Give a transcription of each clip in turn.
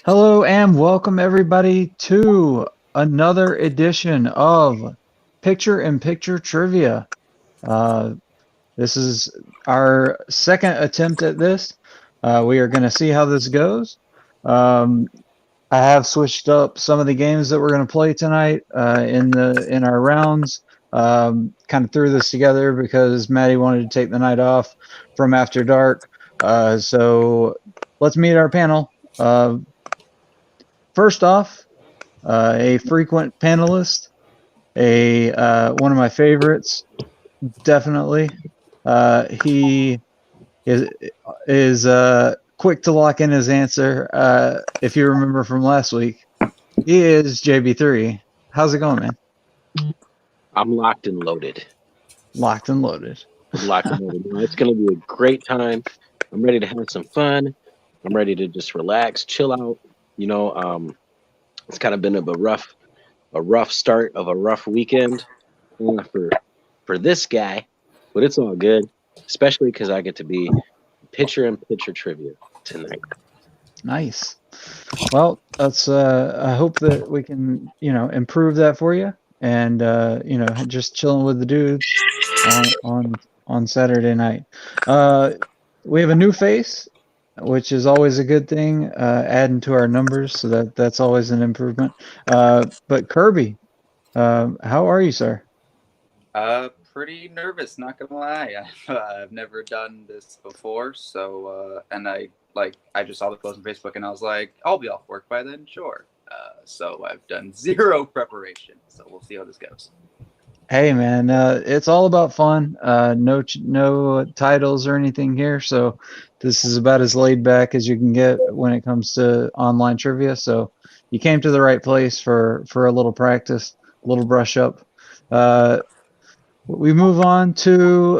Hello and welcome everybody to another edition of Picture in Picture Trivia. Uh, this is our second attempt at this. We are going to see how this goes. Um, I have switched up some of the games that we're going to play tonight in our rounds. Kind of threw this together because Maddie wanted to take the night off from After Dark. So let's meet our panel. First off, a frequent panelist, a one of my favorites, definitely. He is quick to lock in his answer. If you remember from last week, he is JB3. How's it going, man? I'm locked and loaded. Locked and loaded. Locked and loaded. It's going to be a great time. I'm ready to have some fun. I'm ready to just relax, chill out. It's kind of been a rough start of a rough weekend for this guy, but it's all good, especially because I get to be picture in picture trivia tonight. Nice. Well, that's. I hope that we can, improve that for you, and just chilling with the dudes on Saturday night. We have a new face, which is always a good thing, adding to our numbers, so that's always an improvement. But Kirby, how are you, sir? Pretty nervous, not gonna lie. I've never done this before, so and I just saw the post on Facebook and I was like, I'll be off work by then, sure. So I've done zero preparation, so we'll see how this goes. Hey, man, it's all about fun. No titles or anything here, so this is about as laid back as you can get when it comes to online trivia. So you came to the right place for a little practice, a little brush up. We move on to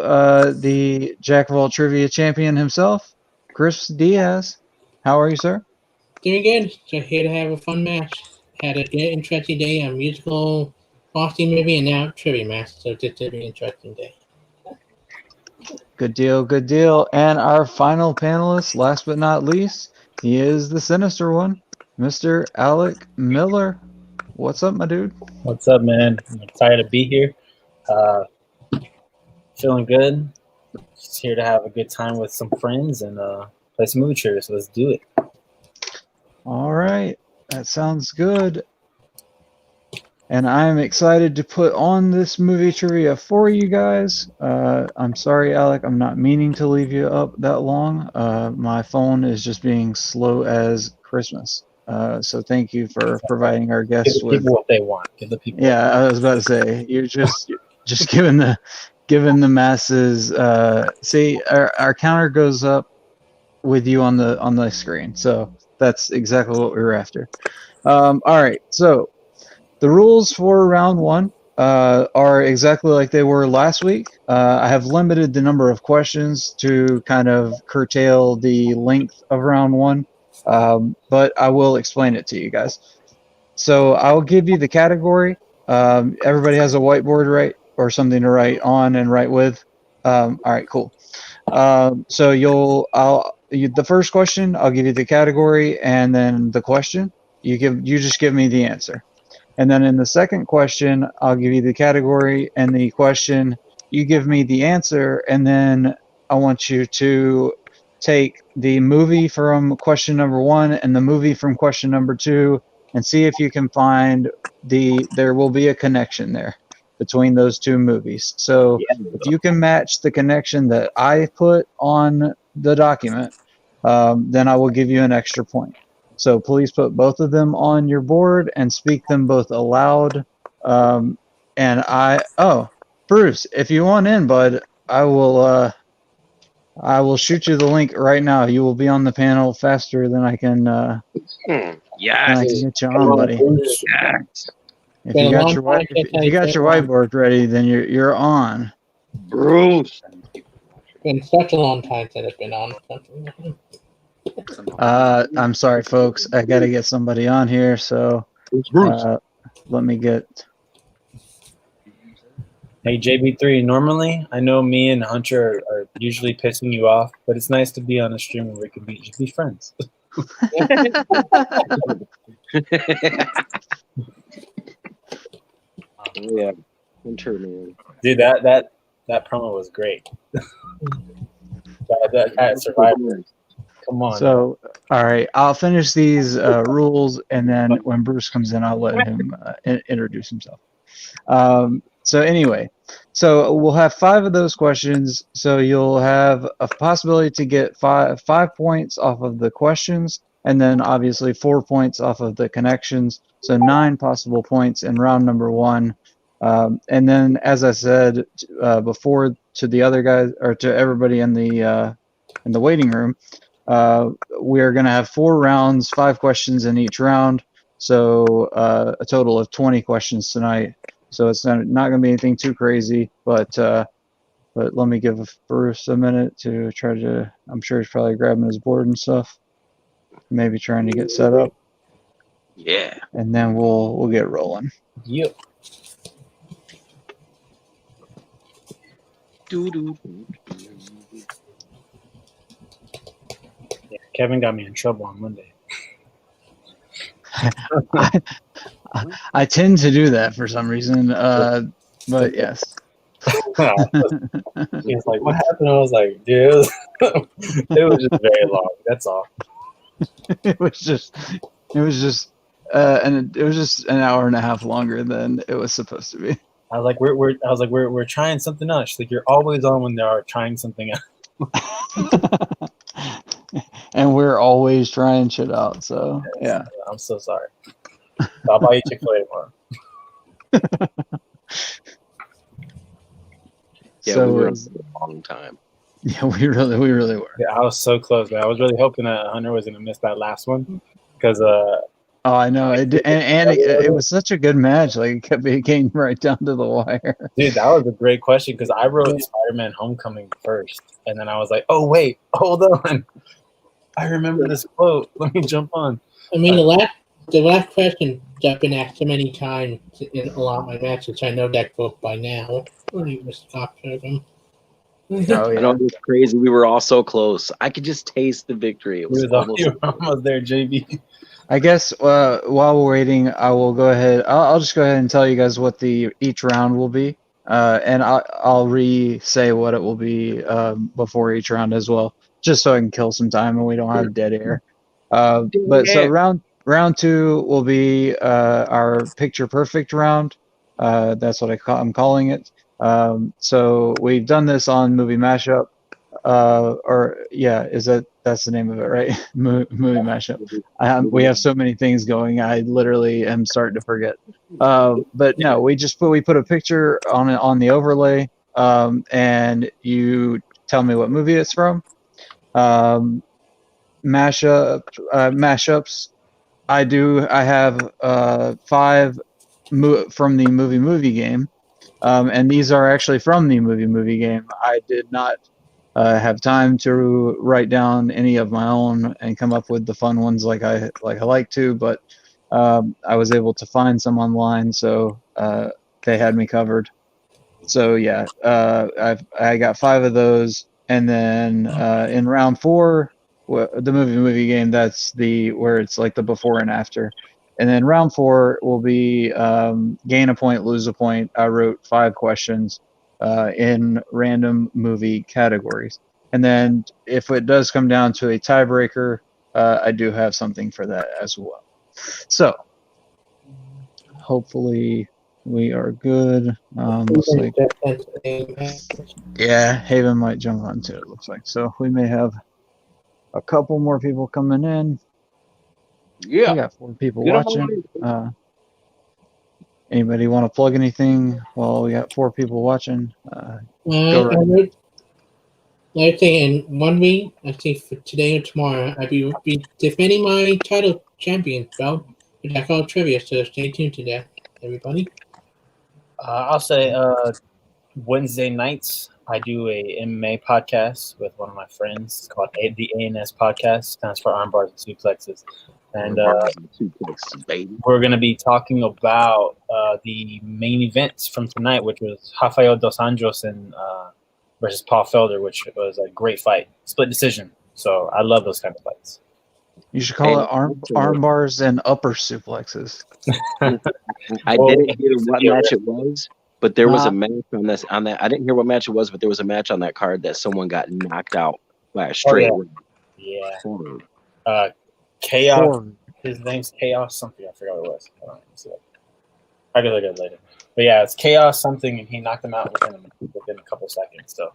the Jack of all trivia champion himself, Chris Diaz. How are you, sir? Doing good. So here to have a fun match. Had an interesting day, a musical Frosty movie, and now trivia match. So it's an interesting day. Good deal, good deal. And our final panelist, last but not least, he is the sinister one, Mr. Alec Miller. What's up, my dude? What's up, man? I'm excited to be here. Feeling good. Just here to have a good time with some friends and play some movie trivia. So let's do it. All right, that sounds good. And I'm excited to put on this movie trivia for you guys. I'm sorry, Alec, I'm not meaning to leave you up that long. My phone is just being slow as Christmas. So thank you for providing our guests Give the people what they want. Give the people. Yeah, I was about to say, you're just giving the masses. See, our counter goes up with you on the screen, so that's exactly what we were after. All right, so the rules for round one are exactly like they were last week. I have limited the number of questions to kind of curtail the length of round one, but I will explain it to you guys. So I'll give you the category. Everybody has a whiteboard, right? Or something to write on and write with. All right, cool. So the first question, I'll give you the category and then the question. You just give me the answer. And then in the second question, I'll give you the category and the question. You give me the answer, and then I want you to take the movie from question number one and the movie from question number two and see if you can find there will be a connection there between those two movies. So if you can match the connection that I put on the document, then I will give you an extra point. So please put both of them on your board and speak them both aloud. Bruce, if you want in, bud, I will shoot you the link right now. You will be on the panel faster than I can. Yes. I can get you on, buddy. Yes. If you got your whiteboard ready, then you're on. Bruce. It's been such a long time since it's been on. I'm sorry, folks. I got to get somebody on here, so let me get. Hey, JB3, normally I know me and Hunter are usually pissing you off, but it's nice to be on a stream where we can just be friends. Yeah, Hunter, man. Dude, that promo was great. that Survivor. Come on. So, all right, I'll finish these rules, and then when Bruce comes in, I'll let him introduce himself. So anyway, so we'll have 5 of those questions. So you'll have a possibility to get five points off of the questions, and then obviously 4 points off of the connections. So 9 possible points in round number 1. And then, as I said before, to the other guys or to everybody in the waiting room, we are going to have 4 rounds, 5 questions in each round. So a total of 20 questions tonight. So it's not going to be anything too crazy, but let me give Bruce a minute to try to. I'm sure he's probably grabbing his board and stuff, maybe trying to get set up, Yeah. and then we'll get rolling. Yep. Yeah, Kevin got me in trouble on Monday. I tend to do that for some reason, but yes. He was like, "What happened?" I was like, "Dude, it was just very long. That's all." It was just an hour and a half longer than it was supposed to be. I was like, "We're trying something else." She's like, "You're always on when they are trying something else." And we're always trying shit out. So yeah. I'm so sorry. I'll buy you Chick-fil-A tomorrow. Yeah, So we were on for a long time. yeah, we really were. Yeah, I was so close, man. I was really hoping that Hunter was gonna miss that last one because Oh, I know. It was such a good match. Like it kept getting right down to the wire. dude, that was a great question because I wrote Spider-Man: Homecoming first, and then I was like, "Oh wait, hold on, I remember this quote. Let me jump on." I mean, the last question I've been asked so many times in a lot of my matches. I know that quote by now. Mr. Cockburn. Oh I yeah. know it was crazy. We were all so close. I could just taste the victory. It was You almost. were almost there, JB. I guess while we're waiting, I will go ahead. I'll just go ahead and tell you guys what each round will be, and I'll re-say what it will be before each round as well, just so I can kill some time and we don't have dead air. But so round 2 will be our picture perfect round. That's what I'm calling it. So we've done this on Movie Mashup. That's the name of it, right? Movie Mashup. We have so many things going. I literally am starting to forget. But no, we put a picture on the overlay, and you tell me what movie it's from. Mashups. I have 5 from the movie game, and these are actually from the movie game. I did not have time to write down any of my own and come up with the fun ones like I like to, but I was able to find some online, so they had me covered. So yeah, I got 5 of those, and then in round 4, the movie game, that's where it's like the before and after, and then round 4 will be gain a point, lose a point. I wrote 5 questions in random movie categories, and then if it does come down to a tiebreaker, I do have something for that as well. So hopefully we are good. Looks like, yeah, Haven might jump on too, it looks like. So we may have a couple more people coming in. Yeah. We got 4 people Get 'em watching. Anybody want to plug anything? Well, we got 4 people watching. Go right. I would like to say in 1 week, I think for today or tomorrow, I'll be defending my title champion belt with that called trivia. So stay tuned to that, everybody. I'll say Wednesday nights I do a MMA podcast with one of my friends. It's called the ANS Podcast. Stands for Arm Bars and Suplexes. And we're going to be talking about the main events from tonight, which was Rafael Dos Anjos versus Paul Felder, which was a great fight. Split decision. So I love those kind of fights. You should call it And arm bars and upper suplexes. I Well, didn't hear what yeah, match it was, but there was a Nah. match on that. I didn't hear what match it was, but there was a match on that card that someone got knocked out by a straight. Oh, yeah. Horror. Chaos. Horror. His name's Chaos something. I forgot what it was. Hold on, let me see. I can look at it later. But yeah, it's Chaos something, and he knocked him out within a couple seconds. So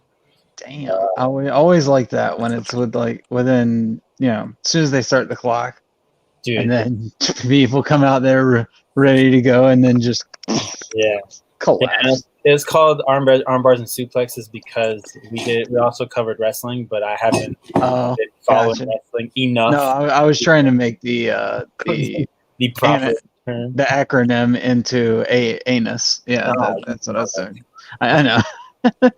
Damn. I always like that when it's within, as soon as they start the clock. dude, And then people come out there ready to go and then just yeah. collapse. It's called arm bars and suplexes because we also covered wrestling, but I haven't Oh, been following gotcha. wrestling enough. No, I was trying to make the The proper term. the acronym into anus. Yeah, that's what I was saying. I know. But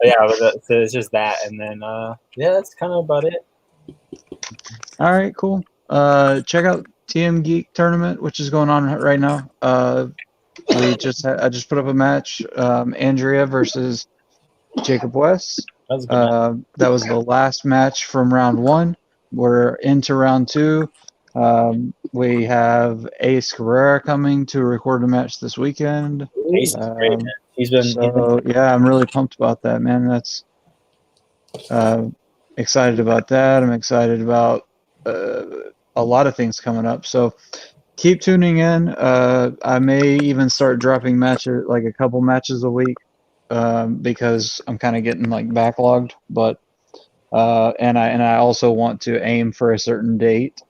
yeah, so it's just that, and then yeah, that's kind of about it. All right, cool. Check out TM Geek Tournament, which is going on right now. I just put up a match, Andrea versus Jacob West. That was a good match. That was the last match from round 1. We're into round 2. We have Ace Carrera coming to record a match this weekend. Ace is great, man. He's been Yeah, I'm really pumped about that, man. That's excited about that. I'm excited about a lot of things coming up. So keep tuning in. I may even start dropping matches, like a couple matches a week, because I'm kind of getting like backlogged. But and I also want to aim for a certain date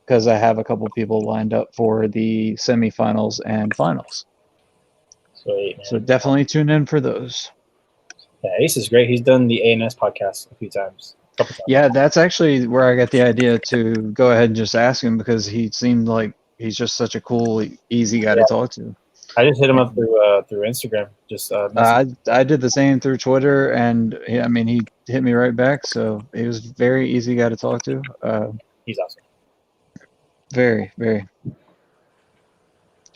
because I have a couple people lined up for the semifinals and finals. sweet, man. So definitely tune in for those. Yeah, Ace is great. He's done the ANS podcast a couple times. Yeah, that's actually where I got the idea to go ahead and just ask him because he seemed like he's just such a cool, easy guy to talk to. I just hit him up through Instagram. Just I did the same through Twitter, and he hit me right back. So he was a very easy guy to talk to. he's awesome. Very, very.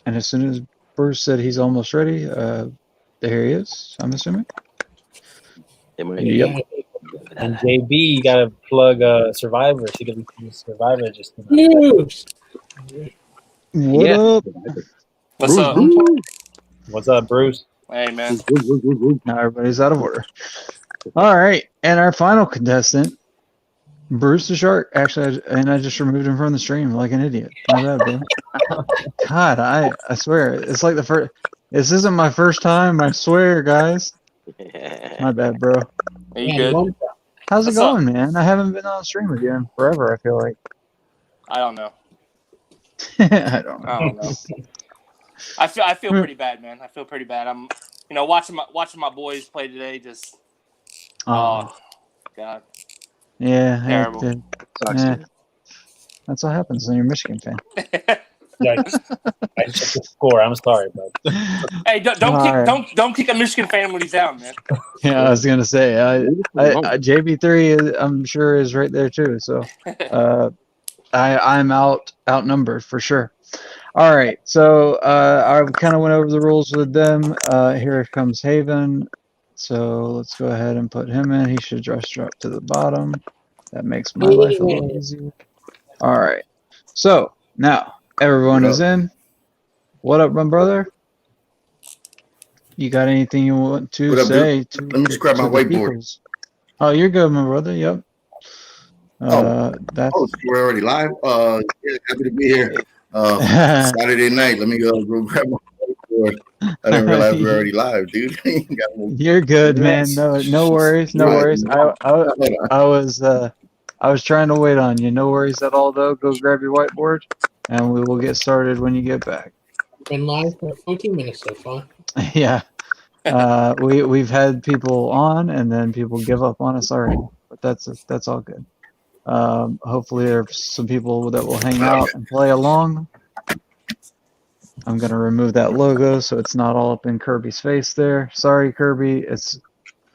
And as soon as Bruce said he's almost ready, there he is. I'm assuming. Yep. And JB, you gotta plug Survivor. She could be Survivor. Just News. What Yeah. up? What's up? what's up, Bruce? Hey, man. Now everybody's out of order. All right, and our final contestant, Bruce the Shark. Actually, I just removed him from the stream like an idiot. My bad, bro. God, I swear, it's like the first. This isn't my first time. I swear, guys. My bad, bro. Are you good? How's it What's up? going, man? I haven't been on stream with you in forever. I feel like. I don't know. I don't know. I don't know. I feel pretty bad, man. I feel pretty bad. I'm, watching my boys play today. Just Oh, God. yeah. Terrible. Yeah. That's what happens when you're a Michigan fan. Yikes. I checked the score. I'm sorry, but Hey, don't kick a Michigan fan when he's down, man. Yeah, I was gonna say, JB3, I'm sure is right there too. So, I'm outnumbered for sure. All right, so I kind of went over the rules with them. Here comes Haven. So let's go ahead and put him in. He should just drop to the bottom. That makes my life a little easier. All right, so now everyone is in. What up, my brother? You got anything you want to What up, say? Let me just grab my to the whiteboard. peoples? Oh, you're good, my brother. Yep. That's Oh, we're already live. Yeah, happy to be here. Saturday night. Let me go grab my whiteboard. I didn't realize we were already live, dude. You're good, man. No worries. No worries. I was trying to wait on you. No worries at all, though. Go grab your whiteboard, and we will get started when you get back. Been live for 14 minutes so far. Yeah. We've had people on, and then people give up on us already. But that's all good. Hopefully there are some people that will hang out and play along. I'm gonna remove that logo so it's not all up in Kirby's face there. Sorry, Kirby. It's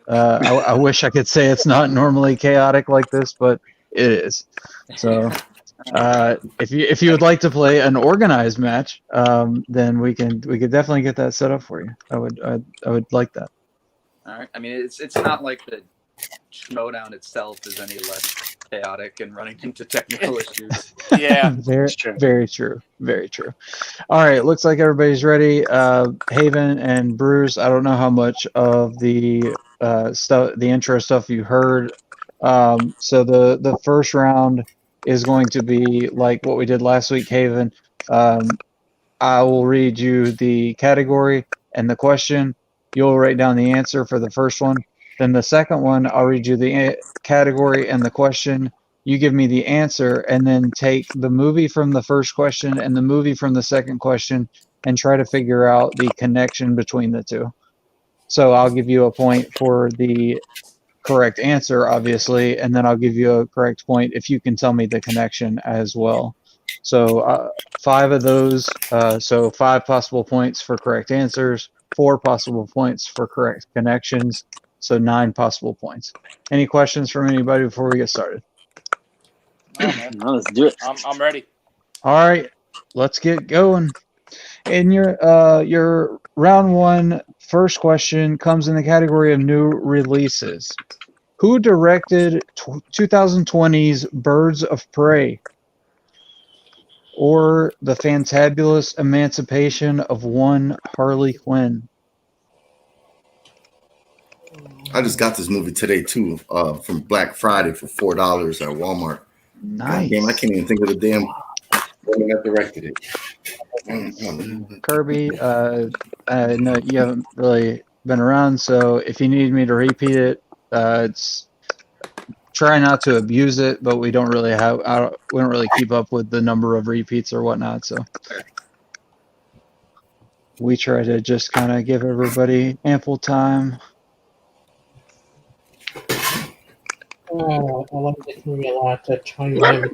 I wish I could say it's not normally chaotic like this, but it is. So if you would like to play an organized match, then we could definitely get that set up for you. I would like that. All right. I mean, it's not like the Schmodown itself is any less chaotic and running into technical issues. Yeah. Very, It's true. very true. Very true. All right, looks like everybody's ready. Haven and Bruce, I don't know how much of the stuff, the intro stuff you heard. So the first round is going to be like what we did last week, Haven. I will read you the category and the question. You'll write down the answer for the first one. Then the second one, I'll read you the category and the question. You give me the answer, and then take the movie from the first question and the movie from the second question and try to figure out the connection between the two. So I'll give you a point for the correct answer, obviously, and then I'll give you a correct point if you can tell me the connection as well. So 5 of those, so 5 possible points for correct answers, 4 possible points for correct connections, so 9 possible points. Any questions from anybody before we get started? No, man. No, let's do it. I'm ready. All right, let's get going. In your round one first question comes in the category of new releases. Who directed 2020's Birds of Prey? Or The Fantabulous Emancipation of One Harley Quinn? I just got this movie today too, from Black Friday for $4 at Walmart. Nice. Damn, I can't even think of the damn woman that directed it. Kirby, I know you haven't really been around, so if you need me to repeat it, it's try not to abuse it, but we don't really keep up with the number of repeats or whatnot, so we try to just kind of give everybody ample time. Oh, I love this movie a lot. The China Rabbit.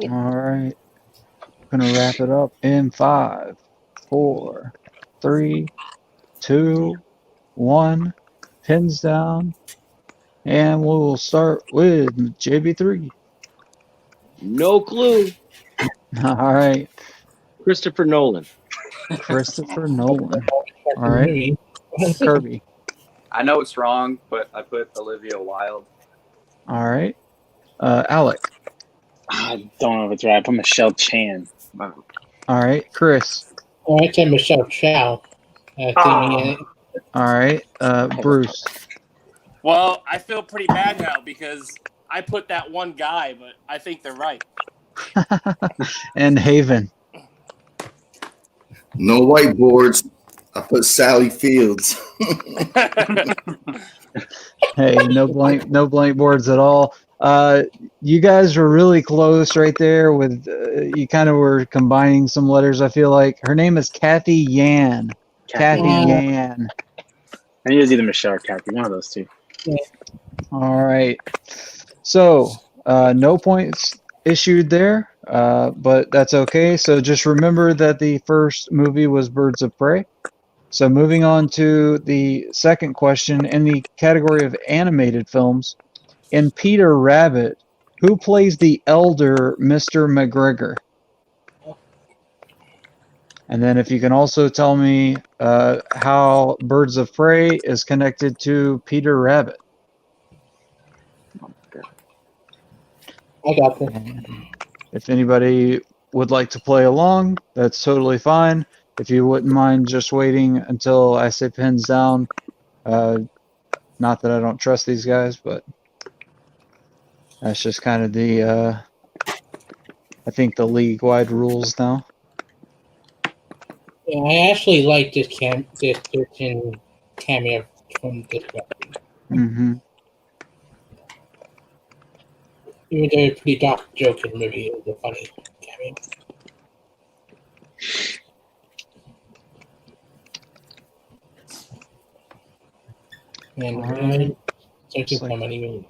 All right, gonna wrap it up in 5, 4, 3, 2, 1. Pins down, and we'll start with JB3. No clue. All right, Christopher Nolan. Christopher Nolan. All right, Movie. Kirby. I know it's wrong, but I put Olivia Wilde. All right, Alec. I don't know if it's right. I put Michelle Chan. All right, Chris. Oh, I said Michelle Chow. All right, Bruce. Well, I feel pretty bad now because I put that one guy, but I think they're right. And Haven. No whiteboards. I put Sally Fields. Hey, no blank boards at all. You guys were really close right there with you kind of were combining some letters, I feel like. Her name is Kathy Yan. Kathy Yan. I think it was either Michelle or Kathy, one of those two. All right. So, no points issued there, but that's okay. So just remember that the first movie was Birds of Prey. So moving on to the second question in the category of animated films, in Peter Rabbit, who plays the elder Mr. McGregor? And then if you can also tell me how Birds of Prey is connected to Peter Rabbit. I got this. If anybody would like to play along, that's totally fine. If you wouldn't mind just waiting until I say pins down. Not that I don't trust these guys, but that's just kind of the, I think the league-wide rules now. Yeah, I actually like this in cameo from this movie. Mm-hmm. Even though it's a pretty dark joke in the movie, it was a funny cameo. And Alright. searching for money movie.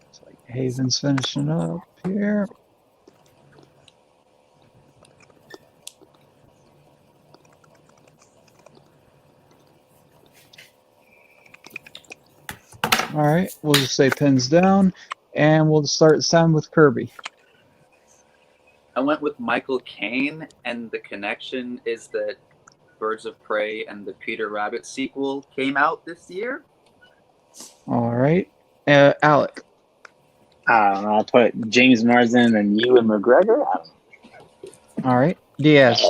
It's like Haven's finishing up here. All right, we'll just say pins down, and we'll start this time with Kirby. I went with Michael Caine, and the connection is that Birds of Prey and the Peter Rabbit sequel came out this year. All right. Alec. I don't know. I'll put James Marsden and Ewan McGregor. I don't know. All right. Diaz.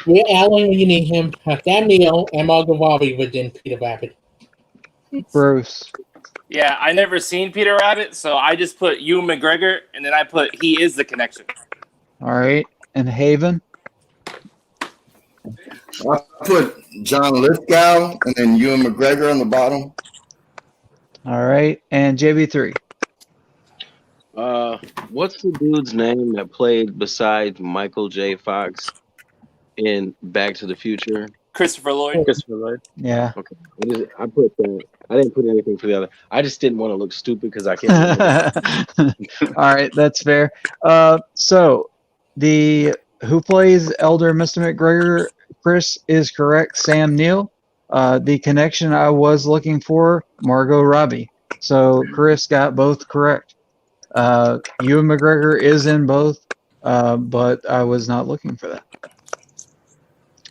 We're Alan when you need him. Sam Neill and Margot Robbie within Peter Rabbit. Bruce. Yeah, I never seen Peter Rabbit, so I just put Ewan McGregor, and then I put he is the connection. All right. And Haven. I put John Lithgow and then Ewan McGregor on the bottom. All right. And JB3. What's the dude's name that played besides Michael J. Fox in Back to the Future? Christopher Lloyd. Christopher Lloyd. Yeah. Okay, I put that. I didn't put anything for the other. I just didn't want to look stupid because I can't remember. All right, that's fair. So the who plays Elder Mr. McGregor, Chris, is correct. Sam Neill. The connection I was looking for, Margot Robbie. So Chris got both correct. Ewan McGregor is in both, but I was not looking for that.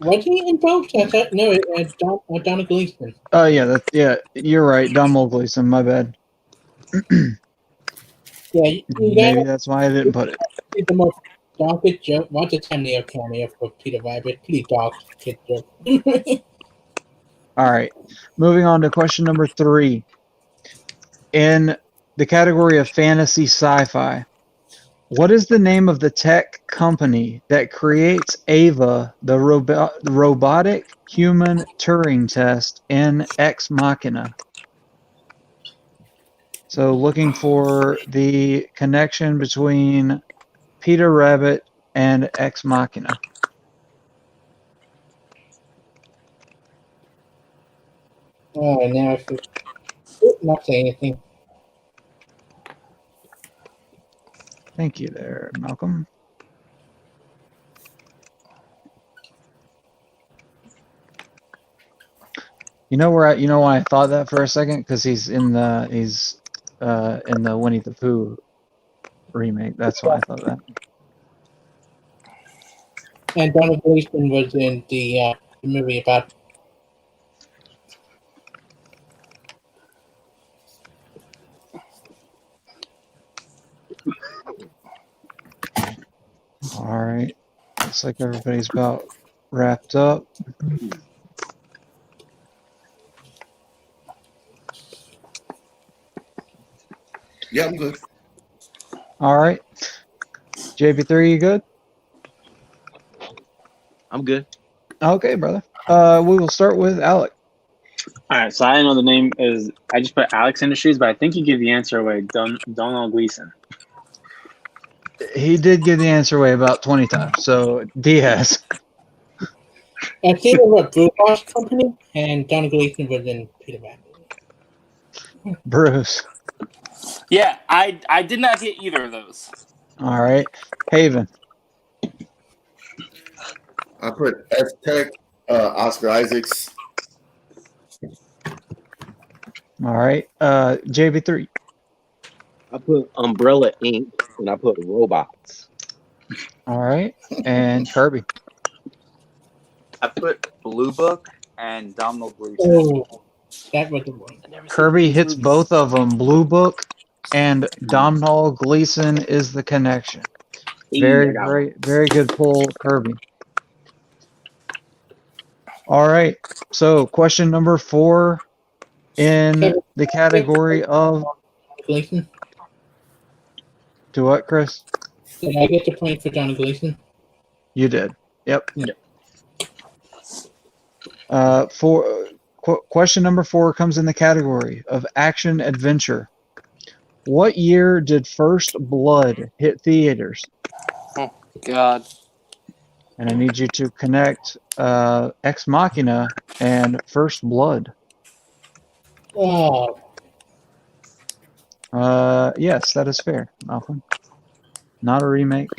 Was he in both? I thought, no, Donald Gleason. Oh yeah, you're right. Donald Gleason, my bad. Yeah, Maybe that's why I didn't put it. the most darkest joke. What's the Sam Neill cameo for Peter Rabbit? Pretty dark kid joke. All right, moving on to question number 3. In the category of fantasy sci-fi, what is the name of the tech company that creates Ava, the robotic human Turing test in Ex Machina? So looking for the connection between Peter Rabbit and Ex Machina. Oh, now I feel not saying anything. Thank you there, Malcolm. You know why I thought that for a second? Because he's in the Winnie the Pooh remake. That's why I thought that. And Donald Gleason was in the movie about. All right. Looks like everybody's about wrapped up. Yeah, I'm good. All right. JP3, you good? I'm good. Okay, brother. We will start with Alec. All right, so I know the name is. I just put Alex Industries, but I think you give the answer away. Donald Gleason. He did give the answer away about 20 times. So Diaz. I think it was Blue Boss Company, and Donald Gleason was in Peter Rabbit. Bruce. Yeah, I did not get either of those. All right. Haven. I put F-Tech, Oscar Isaacs. All right. JB3. I put Umbrella Inc. and I put robots. All right. And Kirby. I put Blue Book and Donald Gleason. Oh, that was the one. Kirby hits both of them. Blue Book and Domhnall Gleeson is the connection. Very good pull, Kirby. All right. So question number 4 in the category of. Gleason. To what, Chris? Did I get the point for Donald Gleason? You did. Yep. Question number 4 comes in the category of action adventure. What year did First Blood hit theaters? Oh, God. And I need you to connect Ex Machina and First Blood. Oh, Yes, that is fair, Malcolm. Not a remake.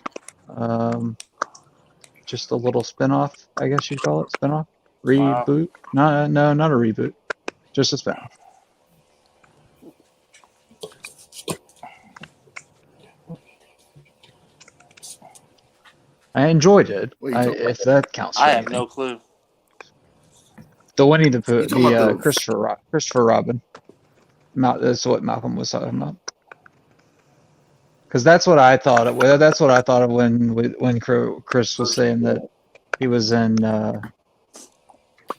Just a little spin-off, I guess you'd call it. Spin-off? Reboot? No, not a reboot. Just a spin-off. I enjoyed it. What are you talking If that counts. For I have anything. no clue. The Winnie the Pooh, You talking about the- Christopher Robin. That's what Malcolm was talking about. Because that's what I thought of. That's what I thought of when Chris was saying that he was in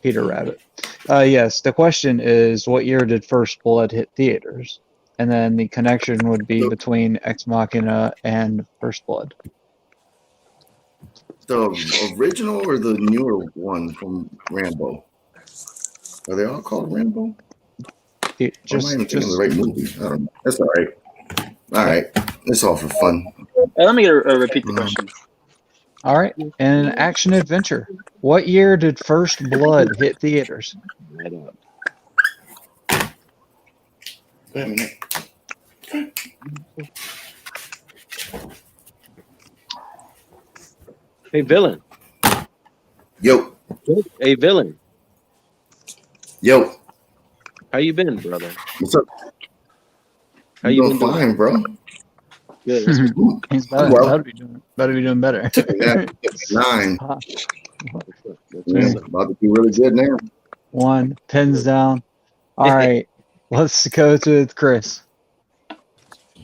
Peter Rabbit. Yes, the question is, what year did First Blood hit theaters? And then the connection would be between Ex Machina and First Blood. The original or the newer one from Rambo? Are they all called Rambo? Or am I even thinking of the right movie? I don't know. That's all right. All right. It's all for fun. Let me repeat the question. All right. And action adventure. What year did First Blood hit theaters? Right up. Wait a minute. Hey, villain. Yo. Hey, villain. Yo. How you been, brother? What's up? How you doing been fine, bro? Good. That's Ooh, He's well. better be doing better. yeah, 9. Huh. Yeah, about to be really good now. 1, pins down. All right. Let's go to Chris.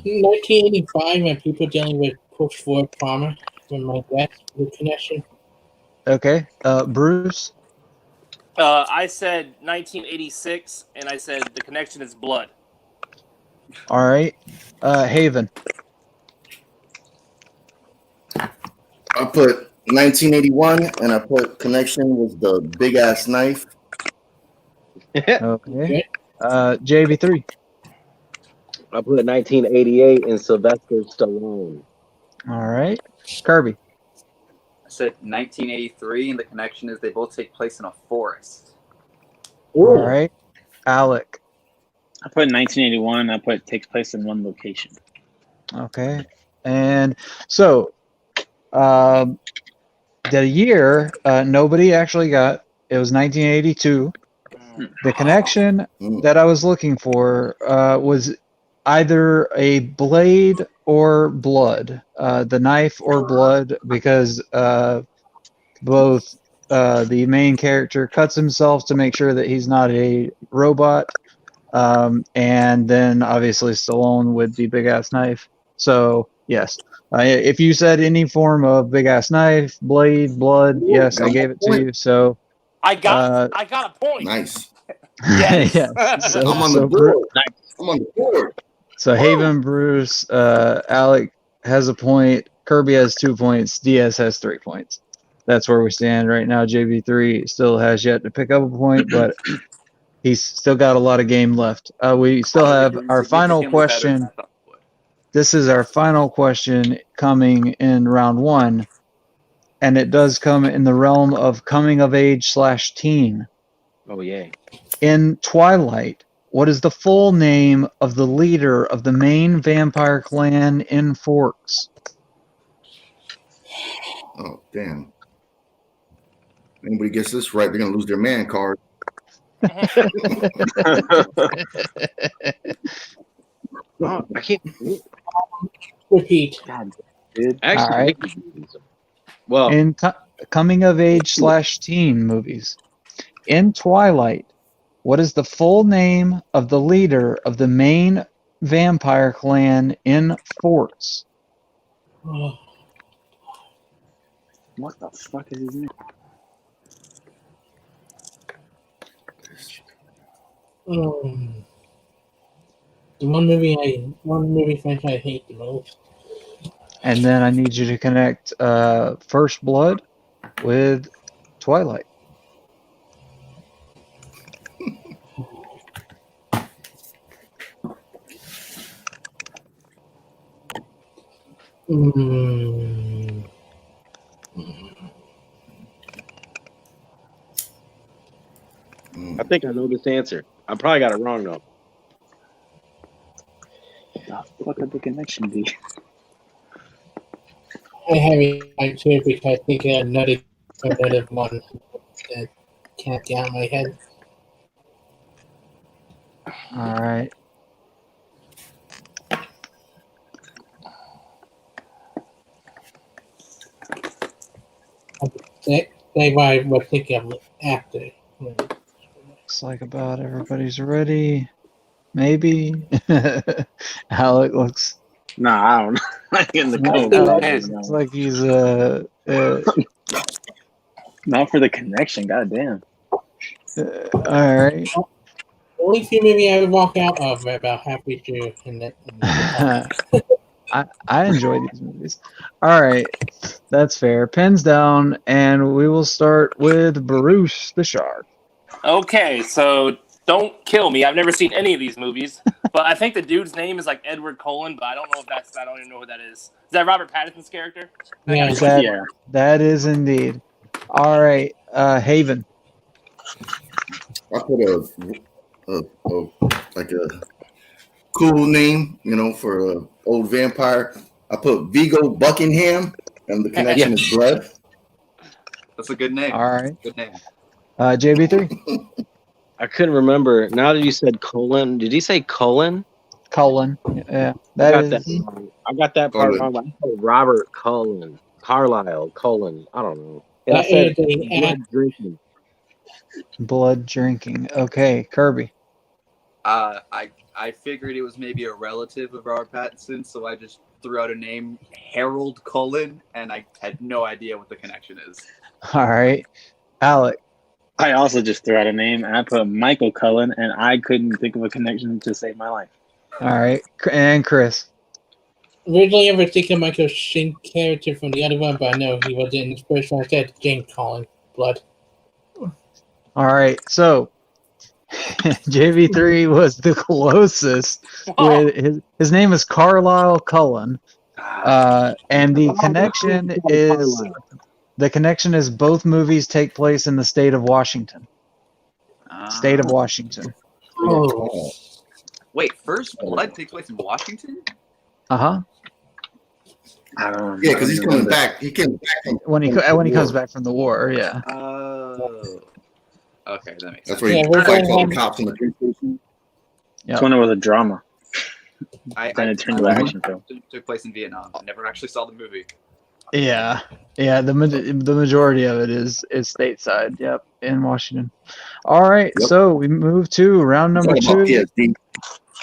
1985, when people dealing with post-war trauma from my death, the connection. Okay. Bruce. I said 1986, and I said the connection is blood. All right. Haven. I put 1981, and I put connection with the big ass knife. Okay. JV3. I put 1988 and Sylvester Stallone. All right. Kirby. I said 1983, and the connection is they both take place in a forest. All right. Alec. I put 1981. I put takes place in one location. Okay. And so, the year nobody actually got, it was 1982. The connection that I was looking for was either a blade or blood, the knife or blood, because both the main character cuts himself to make sure that he's not a robot, and then obviously Stallone with the big ass knife. So yes, if you said any form of big ass knife, blade, blood, yes, I gave it to you. So I got a point. Nice. Yes. yes. So, I'm on so the board. I'm on the board. So Haven, Bruce, Alec has a point. Kirby has 2 points. DS has 3 points. That's where we stand right now. JV3 still has yet to pick up a point, but he's still got a lot of game left. We still have our final question. This is our final question coming in round 1, and it does come in the realm of coming of age / teen. Oh, yeah. In Twilight, what is the full name of the leader of the main vampire clan in Forks? Oh, damn. Anybody gets this right, they're going to lose their man card. Oh, I can't. Repeat. God, dude. Actually, All right. Well, In coming of age / teen movies, in Twilight, what is the full name of the leader of the main vampire clan in Forks? Oh, What the fuck is his name? the one movie franchise I hate the most. And then I need you to connect First Blood with Twilight. Mm. I think I know this answer. I probably got it wrong, though. The fuck could the connection be? I have it right too because I think another one that can't get out of my head. All right. They why I was thinking of after. Looks like about everybody's ready. Maybe. Alec looks. Nah, I don't know. I get in the code. Looks like he's Not for the connection. Goddamn. all right. Only few movie I would walk out of about halfway through, and I enjoy these movies. All right, that's fair. Pens down, and we will start with Bruce the Shark. Okay, so don't kill me. I've never seen any of these movies, but I think the dude's name is like Edward Cullen, but I don't know if that's. I don't even know who that is. Is that Robert Pattinson's character? yeah, That is indeed. All right, Haven. I put like a cool name, for an old vampire. I put Viggo Buckingham, and the connection is blood. That's a good name. All right. Good name. JB3. I couldn't remember. Now that you said Cullen, did he say Cullen? Cullen. Yeah, I got that part wrong. I said Robert Cullen. Carlisle Cullen. I don't know. And I said blood drinking. Blood drinking. Okay, Kirby. I figured it was maybe a relative of Robert Pattinson, so I just threw out a name, Harold Cullen, and I had no idea what the connection is. All right, Alec. I also just threw out a name, and I put Michael Cullen, and I couldn't think of a connection to save my life. All right, and Chris. originally I was thinking Michael Sheen character from the other one, but I know he wasn't in the first one. I said James Cullen, blood. All right, so JV3 was the closest. With his name is Carlisle Cullen, and the connection is both movies take place in the state of Washington. State of Washington. Oh. Wait, First Blood takes place in Washington? Uh-huh. I don't know. Yeah, because he's coming back. He came back when he comes back from the war. Yeah. Oh. Okay, that makes sense. That's where he fights all the cops in the police station. That's when it was a drama. Then it turned to an action film. It took place in Vietnam. I never actually saw the movie. Yeah. The majority of it is stateside. Yep, in Washington. All right, so we move to round number 2.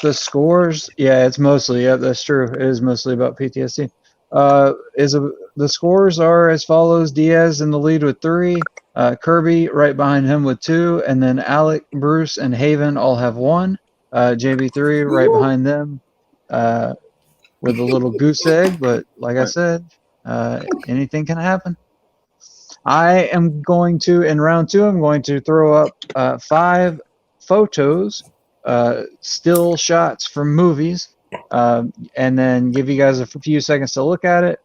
The scores, it's mostly, that's true. It is mostly about PTSD. The scores are as follows: Diaz in the lead with 3, Kirby right behind him with 2, and then Alec, Bruce, and Haven all have 1. JV3 right behind them with a little goose egg, but like I said, anything can happen. I am going to, in round 2, I'm going to throw up 5 photos, still shots from movies, and then give you guys a few seconds to look at it,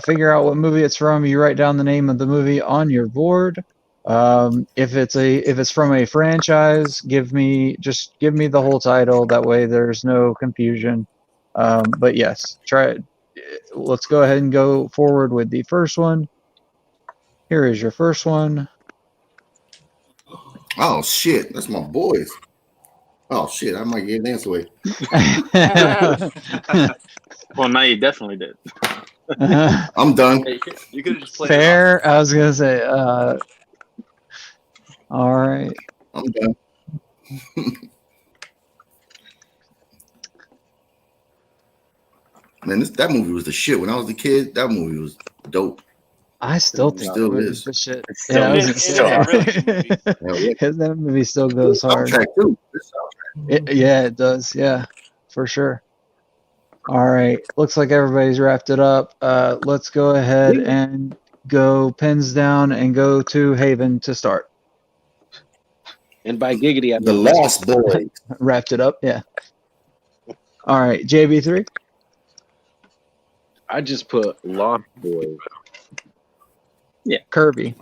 figure out what movie it's from. You write down the name of the movie on your board. If it's from a franchise, give me the whole title. That way there's no confusion. But yes, try it. Let's go ahead and go forward with the first one. Here is your first one. Oh shit, that's my boys. Oh shit, I might get an answer away. Well, now you definitely did. I'm done. You could have just played Fair. I was gonna say. All right. I'm done. Man, that movie was the shit. When I was a kid, that movie was dope. I still think Still that is. the shit. still I was is. gonna It's say. still a That movie still goes hard. Soundtrack too. This soundtrack. It does. Yeah, for sure. All right. Looks like everybody's wrapped it up. Let's go ahead and go pens down and go to Haven to start. And by giggity, I The mean Lost Boys. Wrapped it up. Yeah. All right. JB3. I just put Lost Boys. Kirby.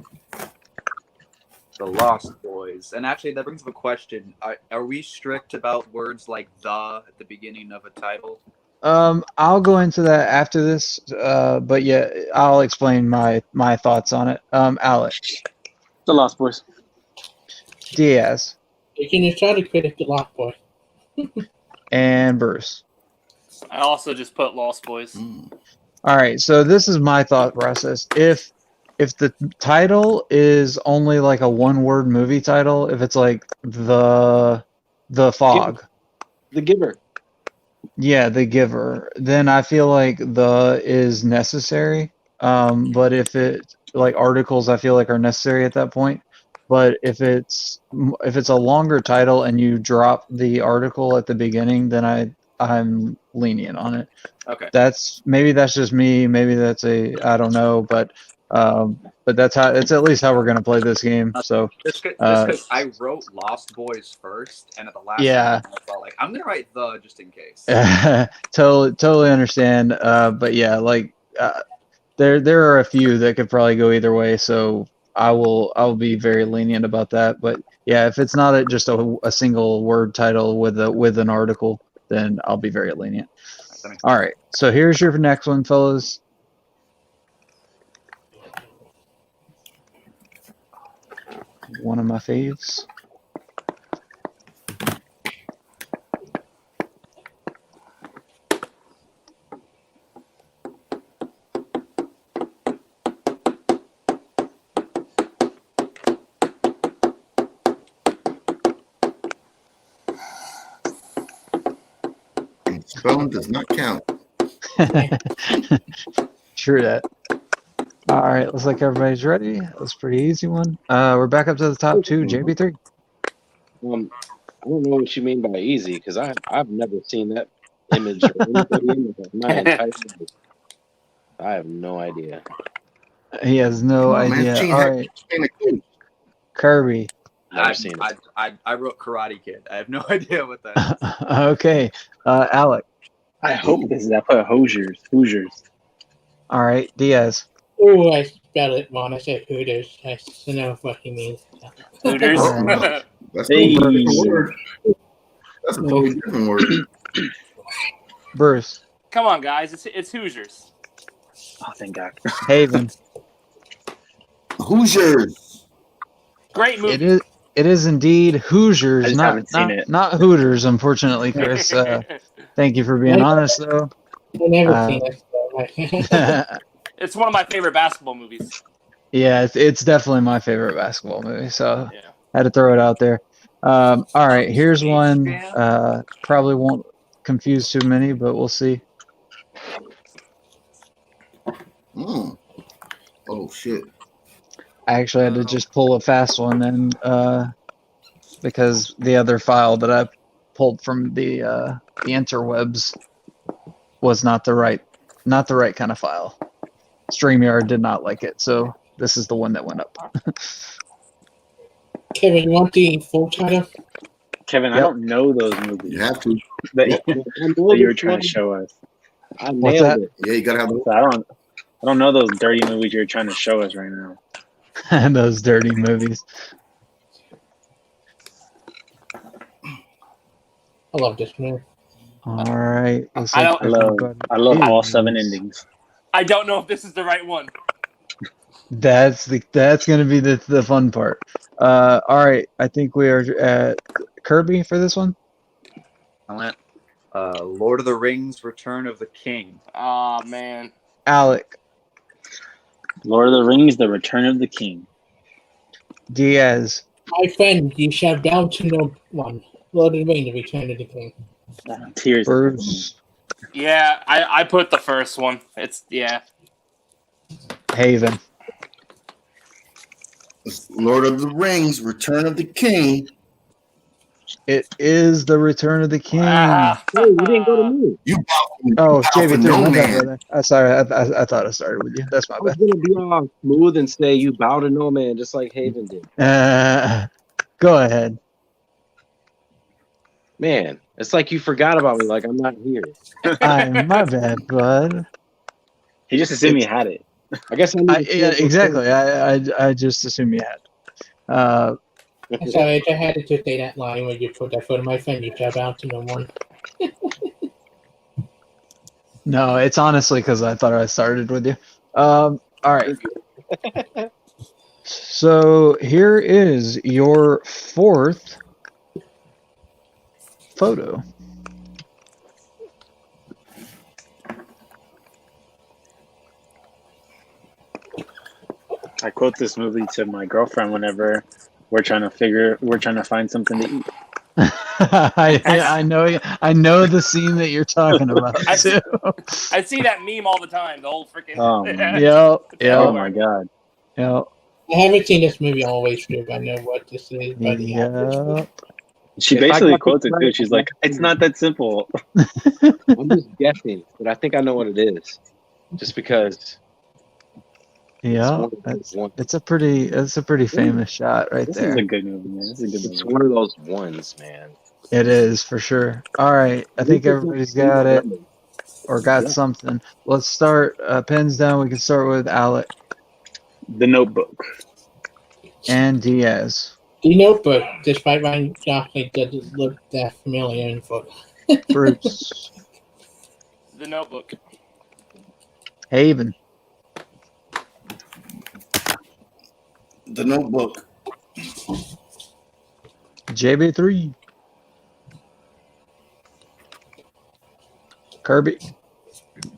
The Lost Boys. And actually, that brings up a question. Are we strict about words like "the" at the beginning of a title? I'll go into that after this. But yeah, I'll explain my thoughts on it. Alec. The Lost Boys. Diaz. You can just try to critic the Lost Boy. And Bruce. I also just put Lost Boys. All right, so this is my thought process. If if the title is only like a one-word movie title, if it's like the Fog, The Giver. yeah, The Giver, then I feel like the is necessary. But if it like articles, I feel like are necessary at that point. But if it's a longer title and you drop the article at the beginning, then I'm lenient on it. Okay. That's just me. Maybe that's I don't know, but that's it's at least how we're gonna play this game. So Just because I wrote Lost Boys first, and at the last yeah. second, I felt like I'm gonna write the just in case. totally understand. But yeah, like there are a few that could probably go either way. So I'll be very lenient about that. But yeah, if it's not just a single word title with an article, then I'll be very lenient. All right, so here's your next one, fellas. One of my faves. Spelling does not count. True that. All right, looks like everybody's ready. That's a pretty easy one. We're back up to the top two. JB3. I don't know what you mean by easy, because I've never seen that image or anybody in it my entire life. I have no idea. He has no Come on, man. idea. Gene All Hackman. right, Kirby. Never seen it. I wrote Karate Kid. I have no idea what that is. Okay, Alec. I hope this is. I put Hoosiers. All right, Diaz. Oh, I spelled it wrong. I said Hooters. I don't know what he means. Hooters. Oh, no. That's Hey. a totally different word. That's a totally different word. Bruce. Come on, guys. It's Hoosiers. Oh, thank God. Haven. Hoosiers. Great movie. It is indeed I Hoosiers, just haven't seen it. not Hooters, unfortunately, Chris. Thank you for being honest, though. I never seen it. So It's one of my favorite basketball movies. Yeah, it's definitely my favorite basketball movie, so Yeah. I had to throw it out there. All right, here's one. Probably won't confuse too many, but we'll see. Oh shit. I actually had to just pull a fast one then, because the other file that I pulled from the interwebs was not the right kind of file. StreamYard did not like it, so this is the one that went up. Kevin, you want the full title? Kevin, I Yep. don't know those movies You have to. that you were trying to show us. I What's nailed that? it. Yeah, you gotta have So I don't know those dirty movies you're trying to show us right now. Those dirty movies. I love this movie. All right. looks I like don't- I love all is- 7 endings. I don't know if this is the right one. That's gonna be the fun part. All right. I think we are at Kirby for this one. I went Lord of the Rings: Return of the King. Oh man. Alec. Lord of the Rings: The Return of the King. Diaz. My friend, you shall bow to no one. Lord of the Rings, Return of the King. Tears. Bruce. Yeah, I put the first one. It's Haven. Lord of the Rings, Return of the King. It is the Return of the King. Ah. Hey, you didn't go to me. You Oh, bow for JV3, no my bad, man. brother. Sorry, I thought I started with you. That's my I was bad. gonna be all smooth and say you bow to no man, just like Haven did. Go ahead. Man, it's like you forgot about me, like I'm not here. My bad, bud. He just assumed he had it. I guess I need to Yeah, exactly. I just assume you had. I'm sorry, I had to just say that line when you put that photo. My friend, you shall bow to no one. No, it's honestly because I thought I started with you. All right. So here is your fourth photo. I quote this movie to my girlfriend whenever we're trying to find something to eat. I know the scene that you're talking about too. I see that meme all the time. The whole freaking. Oh, man. Yep. Oh my god. Yep. I haven't seen this movie all the way through, but I know what this is. But Yep. She If I basically got quotes this it too. right, She's like, "It's not that simple." I'm just guessing, but I think I know what it is. Just because Yeah. one of those ones. It's a pretty famous shot right This there. is a good movie, man. This is a good It's movie. one of those ones, man. It is for sure. All right. I think everybody's got it or got Yeah. something. Let's start pens down. We can start with Alec The Notebook. and Diaz. The Notebook, despite Ryan Gosling, doesn't look that familiar in the photo. Bruce. The Notebook. Haven. The Notebook. JB3. Kirby.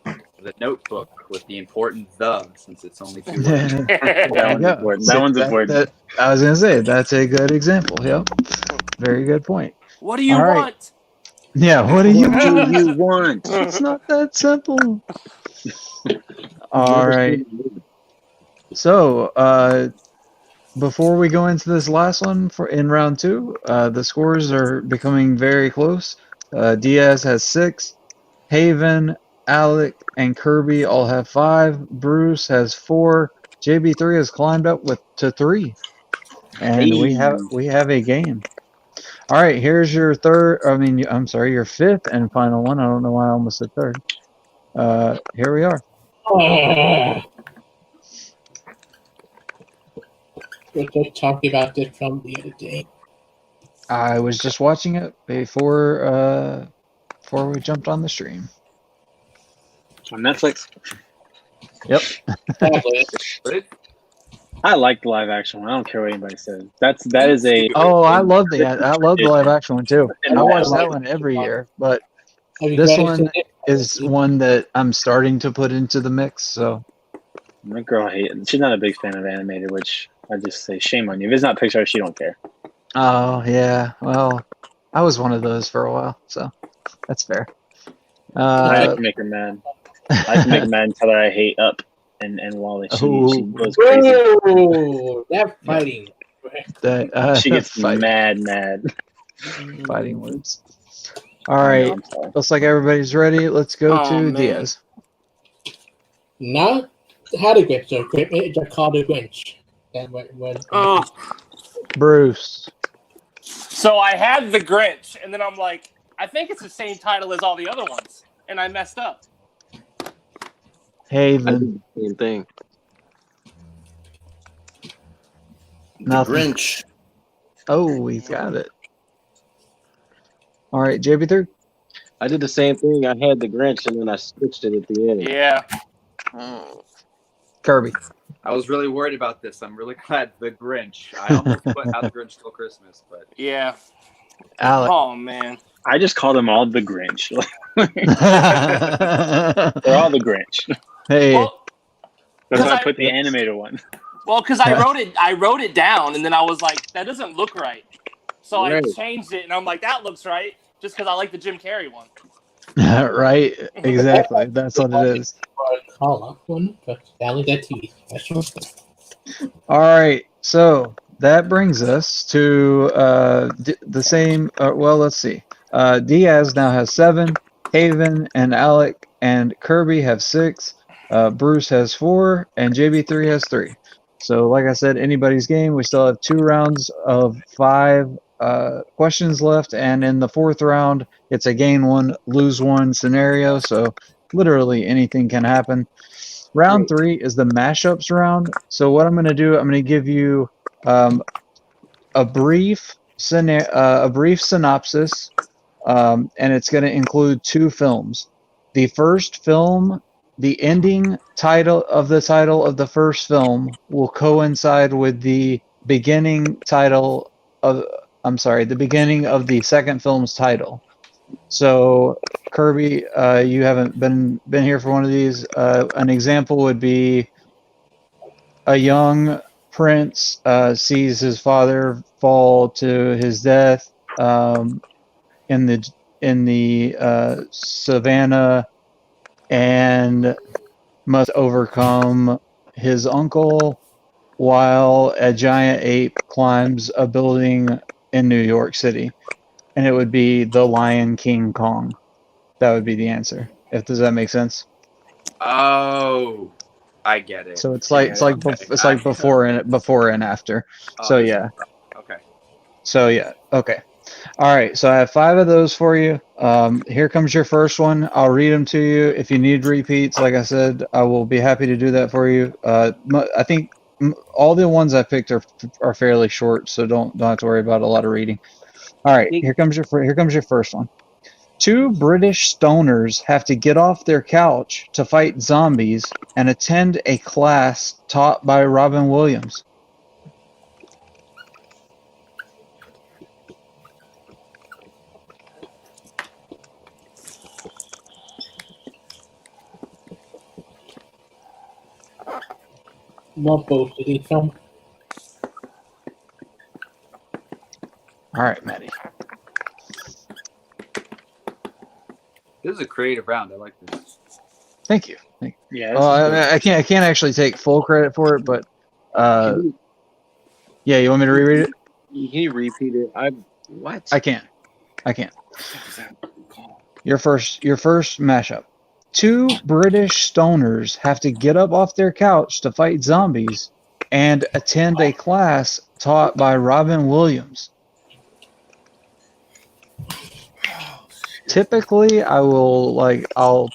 The Notebook with the important "the," since it's only two. There That you one's go. important. That one's important. I was gonna say that's a good example. Yep. Very good point. What do you All right. want? Yeah. What do you What do you want? It's not that simple. All right. So, before we go into this last one in round 2, the scores are becoming very close. Diaz has 6, Haven, Alec, and Kirby all have 5. Bruce has 4. JB3 has climbed up to 3, and we have a game. All right, here's your your 5th and final one. I don't know why I almost said 3rd. Here we are. We were just talking about this film the other day. I was just watching it before we jumped on the stream. On Netflix. Yep. I like the live action one. I don't care what anybody says. That is a Oh, I love the live action one too. I watch that one every year, but Have you this guys one seen it? is one that I'm starting to put into the mix. So my girl she's not a big fan of animated, which I just say shame on you. If it's not Pixar, she don't care. oh yeah, well, I was one of those for a while, so that's fair. I have to make her mad. I have to make her mad and tell her I hate Up and Wally. She goes crazy. Whoa, that fighting. She gets fighting, mad. fighting words. All right, looks like everybody's ready. Let's go Oh, to man. Diaz. Not how to Grinch, so just call the Grinch. That was Oh. Bruce. So I had The Grinch, and then I'm like, I think it's the same title as all the other ones, and I messed up. I Haven. did the same thing. The Nothing. Grinch. Oh, he's got it. All right, JB3. I did the same thing. I had the Grinch, and then I switched it at the end. Yeah. Kirby. I was really worried about this. I'm really glad The Grinch. I almost put How the Grinch Stole Christmas, but Yeah. Alec. Oh, man. I just call them all the Grinch. They're all the Grinch. Hey. Well, That's why I I- put the animated one. Well, because I wrote it down, and then I was like, that doesn't look right. So Right. I changed it, and I'm like, that looks right, just because I like the Jim Carrey one. Right, exactly. That's what it is. call up one, but Valley Dead TV special. All right, so that brings us to the same. Well, let's see. Diaz now has 7. Haven and Alec and Kirby have 6. Bruce has 4, and JB3 has 3. So, like I said, anybody's game. We still have 2 rounds of 5 questions left, and in the 4th round, it's a gain 1, lose 1 scenario. So, literally anything can happen. Round 3 is the mashups round. So, what I'm going to do, I'm going to give you a brief synopsis, and it's going to include 2 films. The first film, the ending title of the first film will coincide with the beginning title of the beginning of the second film's title. So Kirby, you haven't been here for one of these. An example would be a young prince sees his father fall to his death in the savannah, and must overcome his uncle while a giant ape climbs a building in New York City. And it would be the Lion King Kong. That would be the answer. Does that make sense? Oh, I get it. So it's like before and after. Oh, So this is yeah. rough. Okay. So yeah. Okay. All right. So I have 5 of those for you. Here comes your first one. I'll read them to you. If you need repeats, like I said, I will be happy to do that for you. I think all the ones I picked are fairly short, so don't have to worry about a lot of reading. All right. Here comes your first one. 2 British stoners have to get off their couch to fight zombies and attend a class taught by Robin Williams. What boat did he film? All right, Maddie. This is a creative round. I like this. Thank you. Yeah. I can't actually take full credit for it, but yeah, you want me to reread it? Can you repeat it? What? I can. Your first mashup. 2 British stoners have to get up off their couch to fight zombies and attend a class taught by Robin Williams. Typically, I'll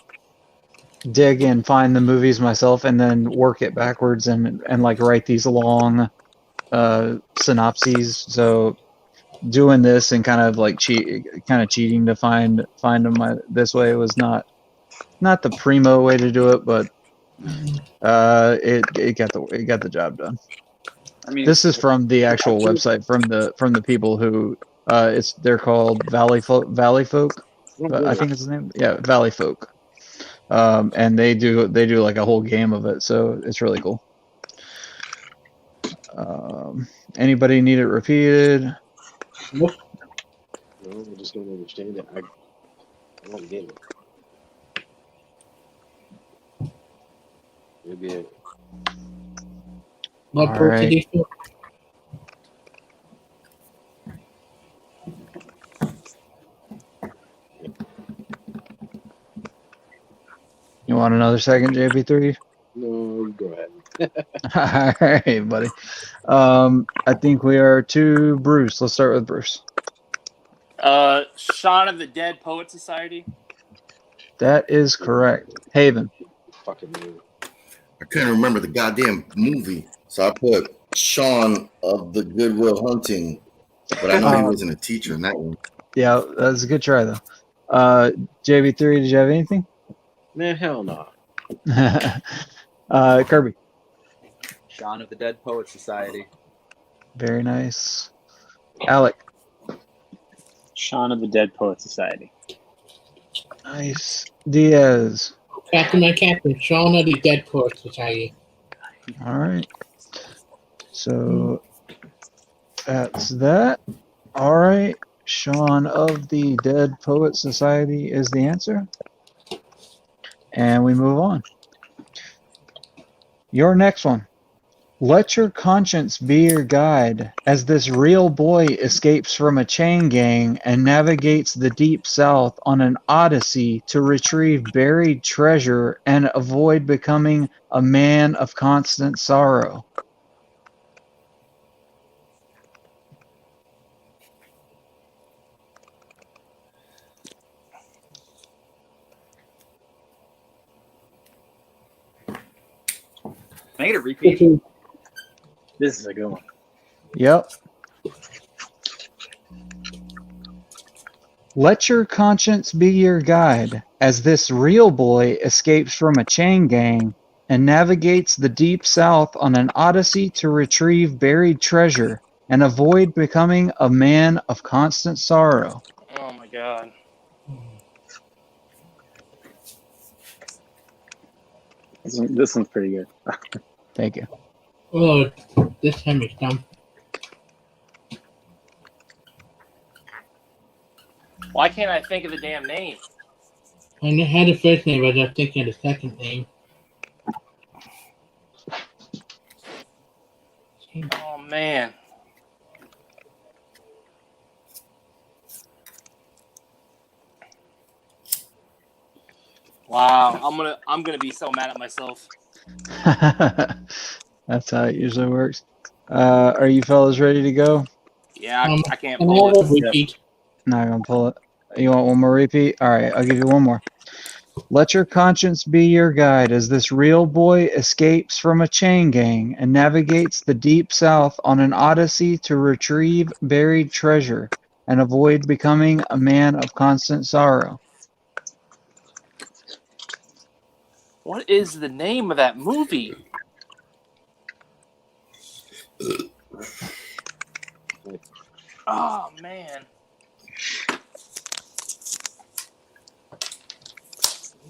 dig and find the movies myself and then work it backwards and like write these long synopses. So doing this and kind of cheating to find them this way was not the primo way to do it, but it got the job done. I mean, This is from the actual website from the people who they're called Valley Folk. I think it's the name. Yeah, Valley Folk. And they do like a whole game of it, so it's really cool. Anybody need it repeated? No, I just don't understand it. I don't get it. Maybe it. What All boat right. did he film? You want another second, JP3? No, go ahead. All right, buddy. I think we are to Bruce. Let's start with Bruce. Shaun of the Dead Poet Society. That is correct. Haven. Fucking me. I couldn't remember the goddamn movie, so I put Shaun of the Good Will Hunting, but I know he wasn't a teacher in that one. Yeah, that's a good try though. JB3, did you have anything? Man, hell no. Kirby. Shaun of the Dead Poet Society. Very nice. Alec. Shaun of the Dead Poet Society. Nice. Diaz. Captain, Shaun of the Dead Poet Society. All right. So that's that. All right. Shaun of the Dead Poet Society is the answer. And we move on. Your next one. Let your conscience be your guide as this real boy escapes from a chain gang and navigates the deep south on an odyssey to retrieve buried treasure and avoid becoming a man of constant sorrow. Can I get a repeat? This is a good one. Yep. Let your conscience be your guide as this real boy escapes from a chain gang and navigates the deep south on an odyssey to retrieve buried treasure and avoid becoming a man of constant sorrow. Oh my god. This one's pretty good. Thank you. Oh, this time it's dumb. Why can't I think of the damn name? I had the first name, but I was thinking of the second name. Oh man. Wow, I'm gonna be so mad at myself. That's how it usually works. Are you fellas ready to go? Yeah, I can't Can pull I have a it. repeat? Not gonna pull it. You want one more repeat? All right, I'll give you one more. Let your conscience be your guide as this real boy escapes from a chain gang and navigates the deep south on an odyssey to retrieve buried treasure and avoid becoming a man of constant sorrow. What is the name of that movie? Oh man.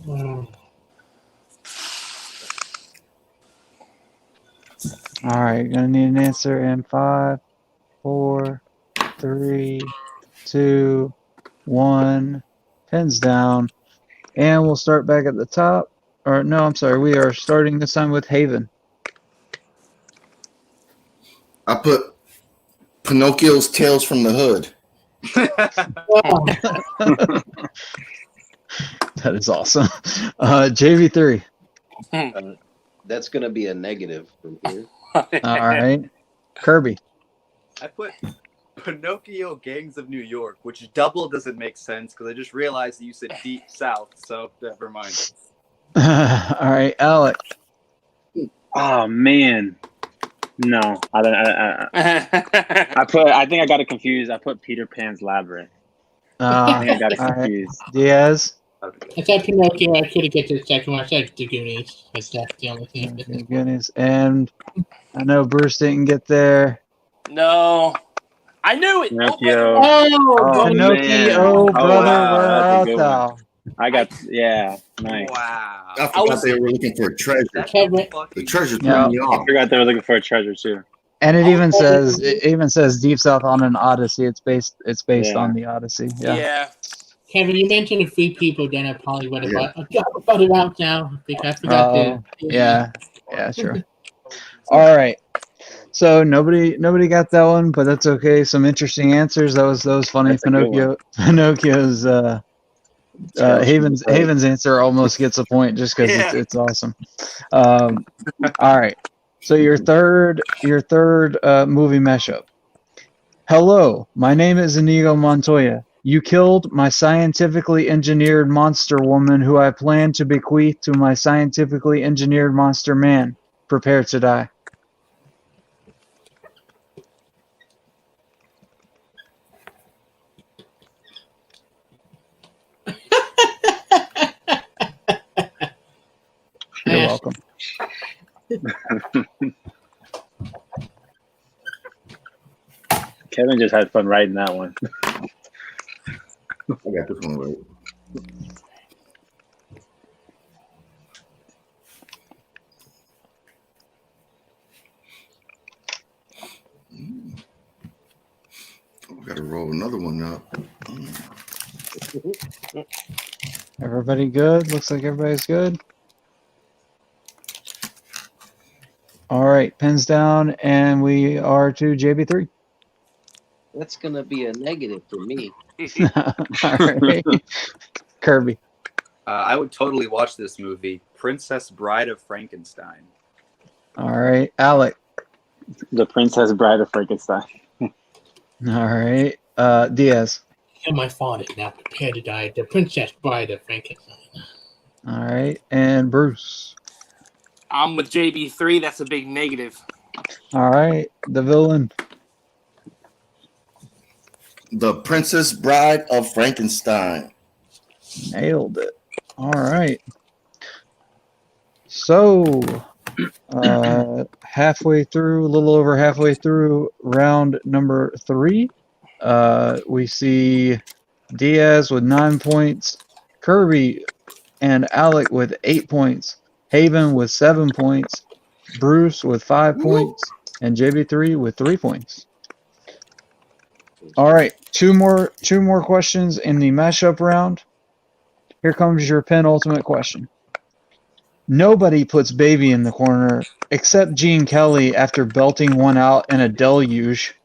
All right, gonna need an answer in 5, 4, 3, 2, 1. Pens down, and we'll start back at the top. Or no, I'm sorry. We are starting this time with Haven. I put Pinocchio's Tales from the Hood. That is awesome. JV3. That's gonna be a negative from here. All right. Kirby. I put Pinocchio Gangs of New York, which double doesn't make sense because I just realized that you said Deep South, so never mind. All right, Alec. Oh man, no, I don't. I think I got it confused. I put Peter Pan's Labyrinth. I think I got it all right. confused. Diaz. I said Pinocchio. I could have get to the second one. I said the Goonies. But that's the only thing. Okay, goodness. And I know Bruce didn't get there. No. I knew it. Pinocchio. Oh, Pinocchio, man. brother, Wow, where that's a art good thou? one. I got nice. Wow. I forgot they were looking for a treasure. That's Kevin. fucking The treasure threw Yeah. me I off. forgot they were looking for a treasure too. And it even says Deep South on an Odyssey. It's based Yeah. on the Odyssey. Yeah. Yeah. Kevin, you mentioned the three people, then I probably would have put it out now because I forgot to. Yeah, sure. All right. So nobody got that one, but that's okay. Some interesting answers. That was funny. That's a good Pinocchio's Haven's answer almost gets a point just because Yeah. it's awesome. All right. So your third movie mashup. Hello, my name is Inigo Montoya. You killed my scientifically engineered monster woman who I plan to bequeath to my scientifically engineered monster man. Prepare to die. You're welcome. Kevin just had fun writing that one. I got this one right. We got to roll another one up. Everybody good? Looks like everybody's good. All right, pens down, and we are to JB3. That's gonna be a negative for me. All right. Kirby. I would totally watch this movie, Princess Bride of Frankenstein. All right, Alec. The Princess Bride of Frankenstein. All right, Diaz. And my father now prepared to die. The Princess Bride of Frankenstein. All right, and Bruce. I'm with JB3. That's a big negative. All right, the villain. The Princess Bride of Frankenstein. Nailed it. All right. So, halfway through, a little over halfway through round number 3, we see Diaz with 9 points, Kirby and Alec with 8 points, Haven with 7 points, Bruce with 5 points, and JB3 with 3 points. All right, two more questions in the mashup round. Here comes your penultimate question. Nobody puts Baby in the corner except Gene Kelly after belting one out in a deluge.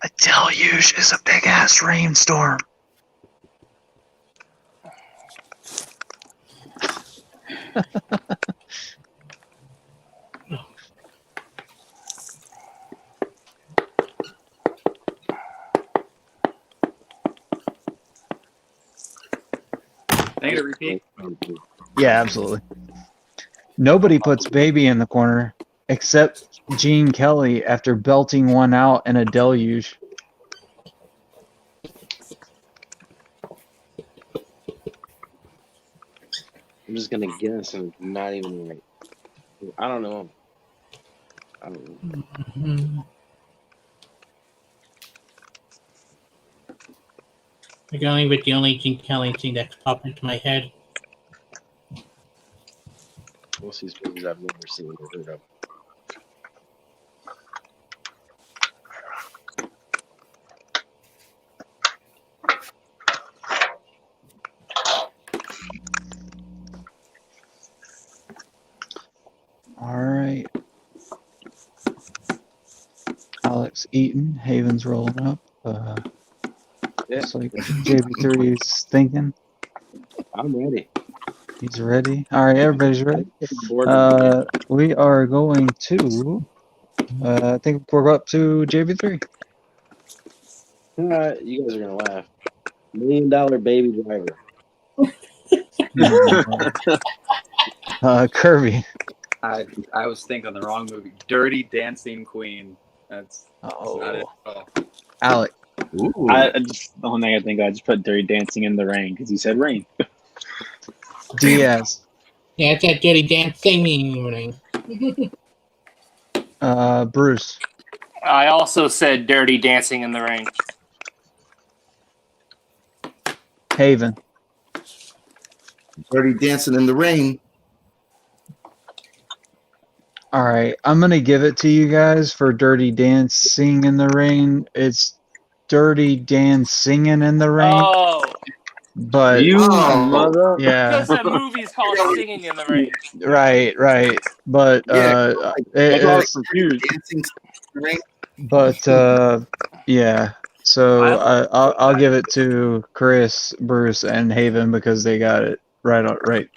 A deluge is a big ass rainstorm. Can I get a repeat? Yeah, absolutely. Nobody puts Baby in the corner except Gene Kelly after belting one out in a deluge. I'm just gonna guess and not even right. I don't know. I'm going with the only Gene Kelly thing that's popped into my head. Most of these movies I've never seen or heard of. All right. Alex Eaton, Haven's rolling up. Looks like JB3 is thinking. I'm ready. He's ready. All right, everybody's ready. We are going to. I think we're up to JB3. You guys are gonna laugh. $1 Million Baby Driver. Kirby. I was thinking the wrong movie. Dirty Dancing Queen. That's not it at all. Alec. The only thing I think I just put Dirty Dancing in the Rain because he said rain. Diaz. Yeah, it's that Dirty Dancing. Bruce. I also said Dirty Dancing in the Rain. Haven. Dirty Dancing in the Rain. All right, I'm gonna give it to you guys for Dirty Dancing in the Rain. It's Dirty Dancing in the Rain. Oh, but mother. yeah, because that movie's called Singing in the Rain. right. But It's confused. Dancing in the Rain. but yeah. So I'll give it to Chris, Bruce, and Haven because they got it right,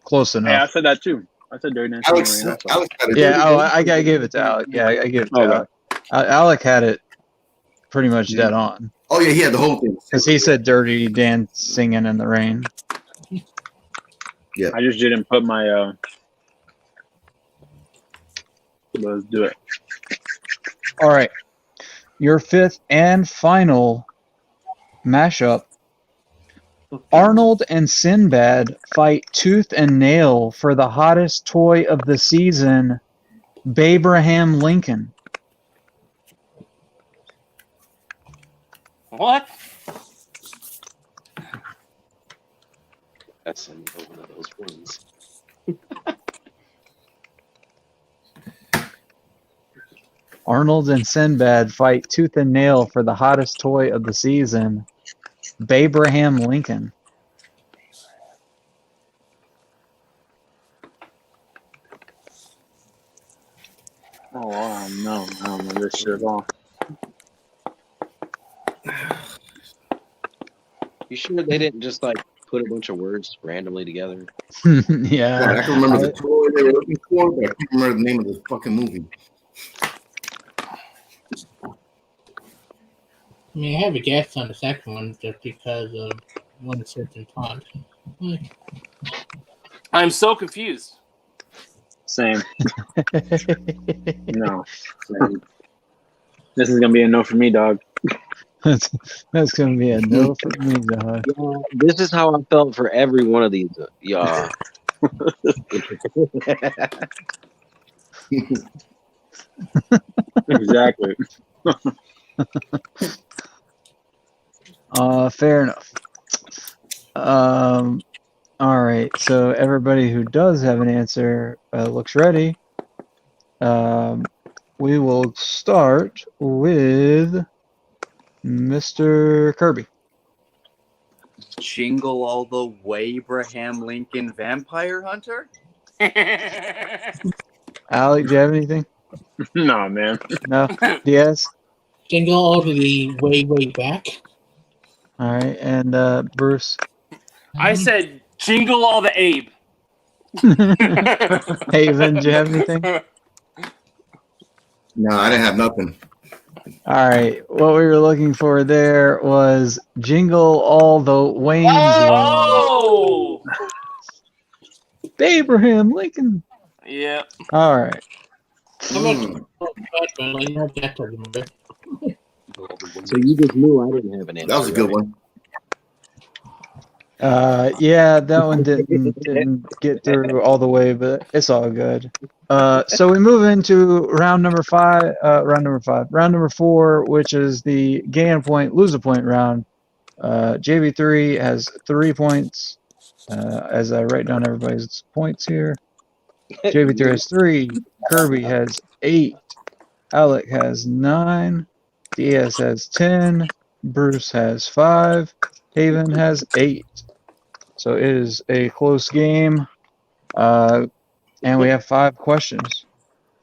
close enough. Yeah, I said that too. I said Dirty Dancing in the Rain. Alex got it. Yeah, I gave it to Alec. Yeah, I gave it to Alec. Alec had it pretty much dead on. Oh yeah, he had the whole thing. Because he said Dirty Dancing in the Rain. Yeah. I just didn't put my let's do it. All right. Your fifth and final mashup. Arnold and Sinbad fight tooth and nail for the hottest toy of the season, Babraham Lincoln. What? That's another one of those ones. Arnold and Sinbad fight tooth and nail for the hottest toy of the season, Babraham Lincoln. Oh no, I don't know this shit at all. You sure they didn't just like put a bunch of words randomly together? Yeah. I can remember the toy they were looking for, but I can't remember the name of the fucking movie. I mean, I have a guess on the second one just because of one certain font. I'm so confused. Same. No. Same. This is gonna be a no for me, dog. That's gonna be a no for me, dog. Yeah, this is how I felt for every one of these. Yeah. Exactly. Fair enough. All right. So everybody who does have an answer looks ready. We will start with Mr. Kirby. Jingle all the way, Abraham Lincoln Vampire Hunter? Alec, do you have anything? No, man. No? Diaz? Jingle all the way back. All right. And Bruce? I said jingle all the Abe. Haven, do you have anything? No, I didn't have nothing. All right. What we were looking for there was Jingle All the Wayne's Oh! Way. Abraham Lincoln. Yeah. All right. How about I know that to remember. So you just knew I didn't have an answer. That was a good one. Yeah, that one didn't get through all the way, but it's all good. So we move into round number 4, which is the gain a point, lose a point round. JB3 has 3 points. As I write down everybody's points here, JB3 has 3, Kirby has 8, Alec has 9, Diaz has 10, Bruce has 5, Haven has 8. So it is a close game, and we have 5 questions.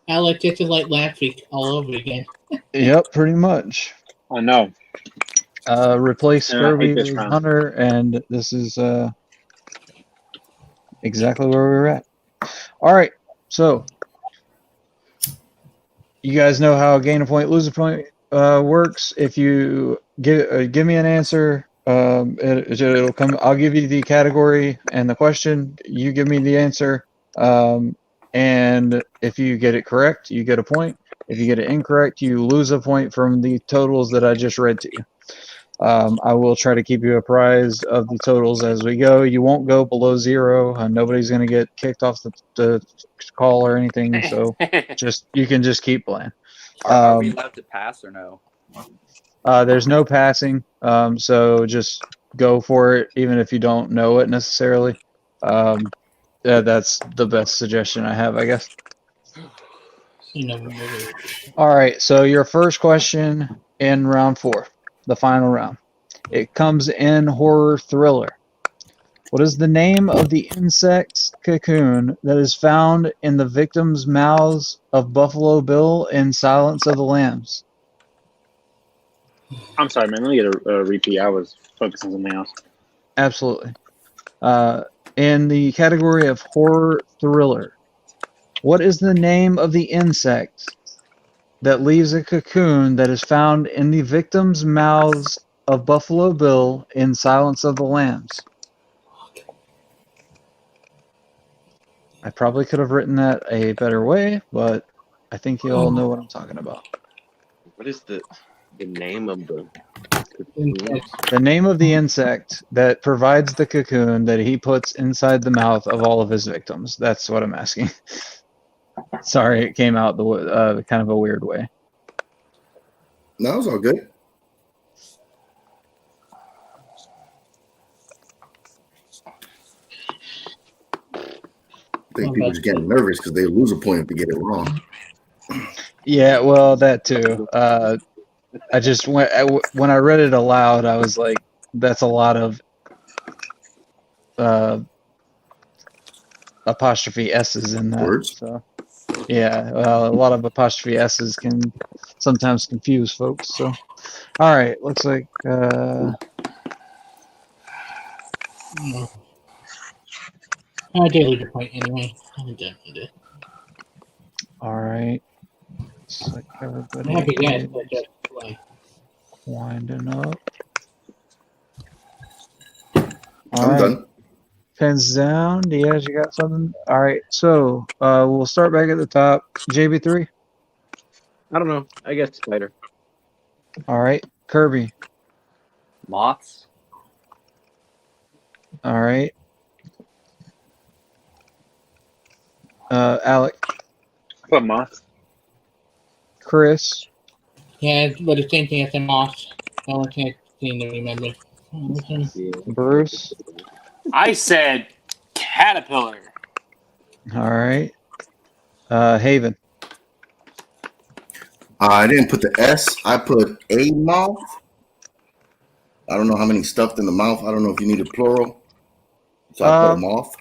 Alec, this is like last week all over again. Yep, pretty much. Oh no. Replace Yeah, I hate Kirby this with round. Hunter, and this is exactly where we're at. All right, so you guys know how gain a point, lose a point works. If you give me an answer, it'll come. I'll give you the category and the question. You give me the answer, and if you get it correct, you get a point. If you get it incorrect, you lose a point from the totals that I just read to you. I will try to keep you apprised of the totals as we go. You won't go below 0. Nobody's going to get kicked off the call or anything. So you can just keep playing. Are we allowed to pass or no? There's no passing. So just go for it, even if you don't know it necessarily. That's the best suggestion I have, I guess. All right. So your first question in round 4. The final round. It comes in horror thriller. What is the name of the insect's cocoon that is found in the victim's mouths of Buffalo Bill in Silence of the Lambs? I'm sorry, man. Let me get a repeat. I was focused on something else. Absolutely. In the category of horror thriller, what is the name of the insect that leaves a cocoon that is found in the victim's mouths of Buffalo Bill in Silence of the Lambs? I probably could have written that a better way, but I think you all know what I'm talking about. What is the name of the? The name of the insect that provides the cocoon that he puts inside the mouth of all of his victims. That's what I'm asking. Sorry, it came out the kind of a weird way. No, it was all good. I think people just getting nervous because they lose a point if they get it wrong. Yeah, well, that too. I just when I read it aloud, I was like, "That's a lot of apostrophe s's in that." Words? So, yeah, a lot of apostrophe s's can sometimes confuse folks. So, all right, looks like. I did lose a point anyway. I did. All right. Looks like everybody I'm happy, yes, is but just like winding up. I'm done. Pens down. Diaz, you got something? All right. So we'll start back at the top. JB3. I don't know. I guess spider. All right. Kirby. Moths? All right. Alec. What moth? Chris. yeah, but the same thing as the moss. I can't seem to remember. Bruce. I said Caterpillar. All right. Haven. I didn't put the S. I put a mouth. I don't know how many stuffed in the mouth. I don't know if you need a plural. So I put a moth.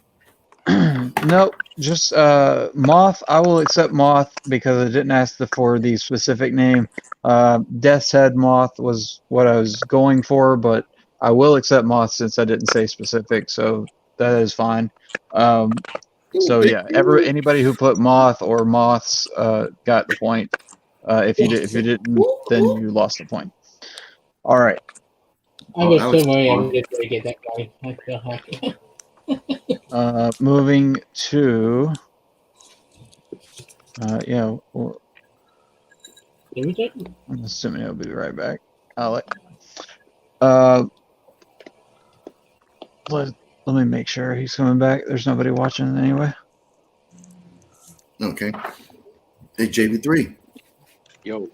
Nope. Just moth. I will accept moth because I didn't ask for the specific name. Death's Head moth was what I was going for, but I will accept moth since I didn't say specific, so that is fine. So yeah, anybody who put moth or moths got the point. If you didn't, then you lost the point. All right. I was so worried I was just going to get that guy. I feel happy. Moving to yeah. Well, I'm assuming he'll be right back. Alec. Let me make sure he's coming back. There's nobody watching anyway. Okay. Hey, JB3. Yo.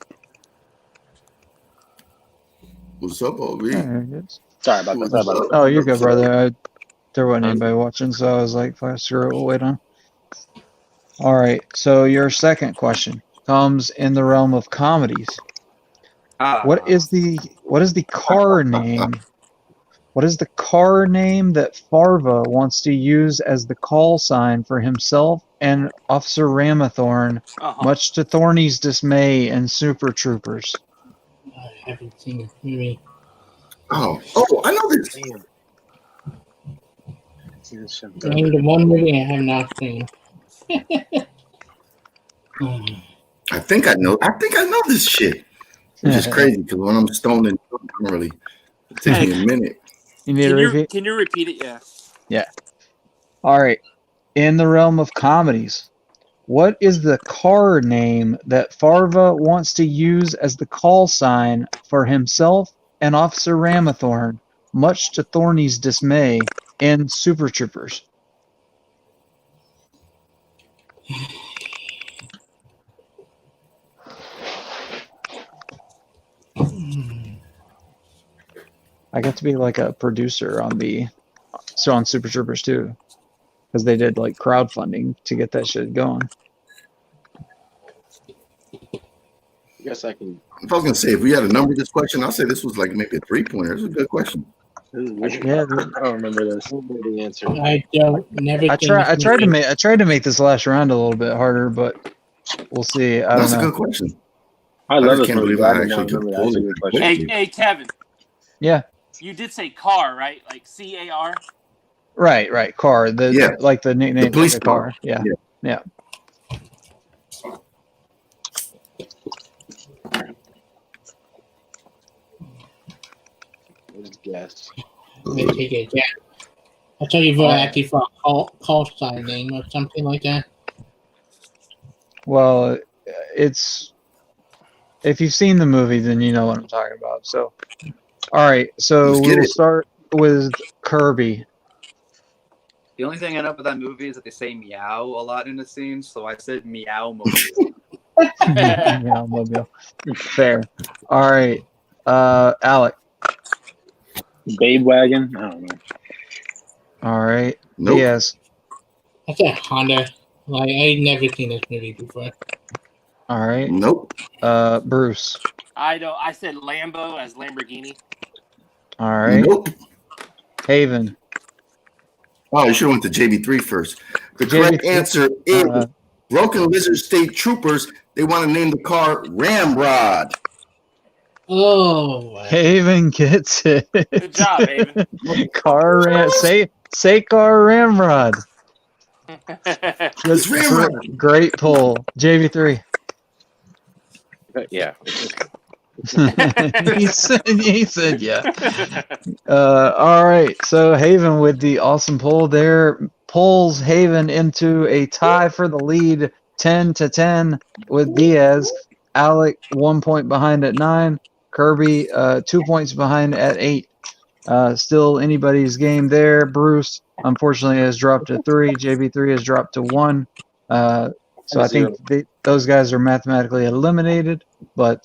What's up, OB? Sorry about that. Oh, you're good, brother. There wasn't anybody watching, so I was like, screw it, we'll wait on. All right, so your second question comes in the realm of comedies. What is the car name? What is the car name that Farva wants to use as the call sign for himself and Officer Ramathorn, much to Thorny's dismay and Super Troopers? I haven't seen the movie. Oh, I know this. Name the one movie I have not seen. I think I know this shit. Which is crazy because when I'm stoned and drunk, I'm really it takes me a minute. You need to repeat? Can you repeat it? Yeah. Yeah. All right. In the realm of comedies, what is the car name that Farva wants to use as the call sign for himself and Officer Ramathorn, much to Thorny's dismay, in Super Troopers? I got to be like a producer on Super Troopers too, because they did like crowdfunding to get that shit going. I guess I can. If I was gonna say if we had a number this question, I'll say this was like maybe a 3-pointer. It's a good question. Yeah, I don't remember this. The answer. I don't never. I tried to make this last round a little bit harder, but we'll see. I That's don't a know. good question. I love just this can't movie. believe I I did not actually remember could that. That's a pull good it. question. Hey, Kevin. Yeah. You did say car, right? Like CAR. Right. Car. Like the nickname The police of the car. Yeah. Let's guess. Let me take it. Yeah. I'll tell you for actually for a call sign name or something like that. Well, it's if you've seen the movie, then you know what I'm talking about. So, all right. So we'll start with Kirby. The only thing I know about that movie is that they say meow a lot in the scene, so I said meow mobile. Yeah, mobile. Fair. All right. Alec. Babe Wagon? I don't know. All right. Nope. Diaz. I said Honda. Like I'd never seen this movie before. All right. Nope. Bruce. I said Lambo as Lamborghini. All right. Nope. Haven. Oh, you should have went to JB3 first. The correct answer is Broken Lizard State Troopers. They want to name the car Ramrod. Oh. Haven gets it. Good job, Haven. Say car Ramrod. It's Ramrod. Great pull. JV3. Yeah. he said yeah. All right. So Haven with the awesome pull there pulls Haven into a tie for the lead, 10-10 with Diaz. Alec 1 point behind at 9. Kirby 2 points behind at 8. Still anybody's game there. Bruce unfortunately has dropped to 3. JB3 has dropped to 1. So I think those guys are mathematically eliminated, but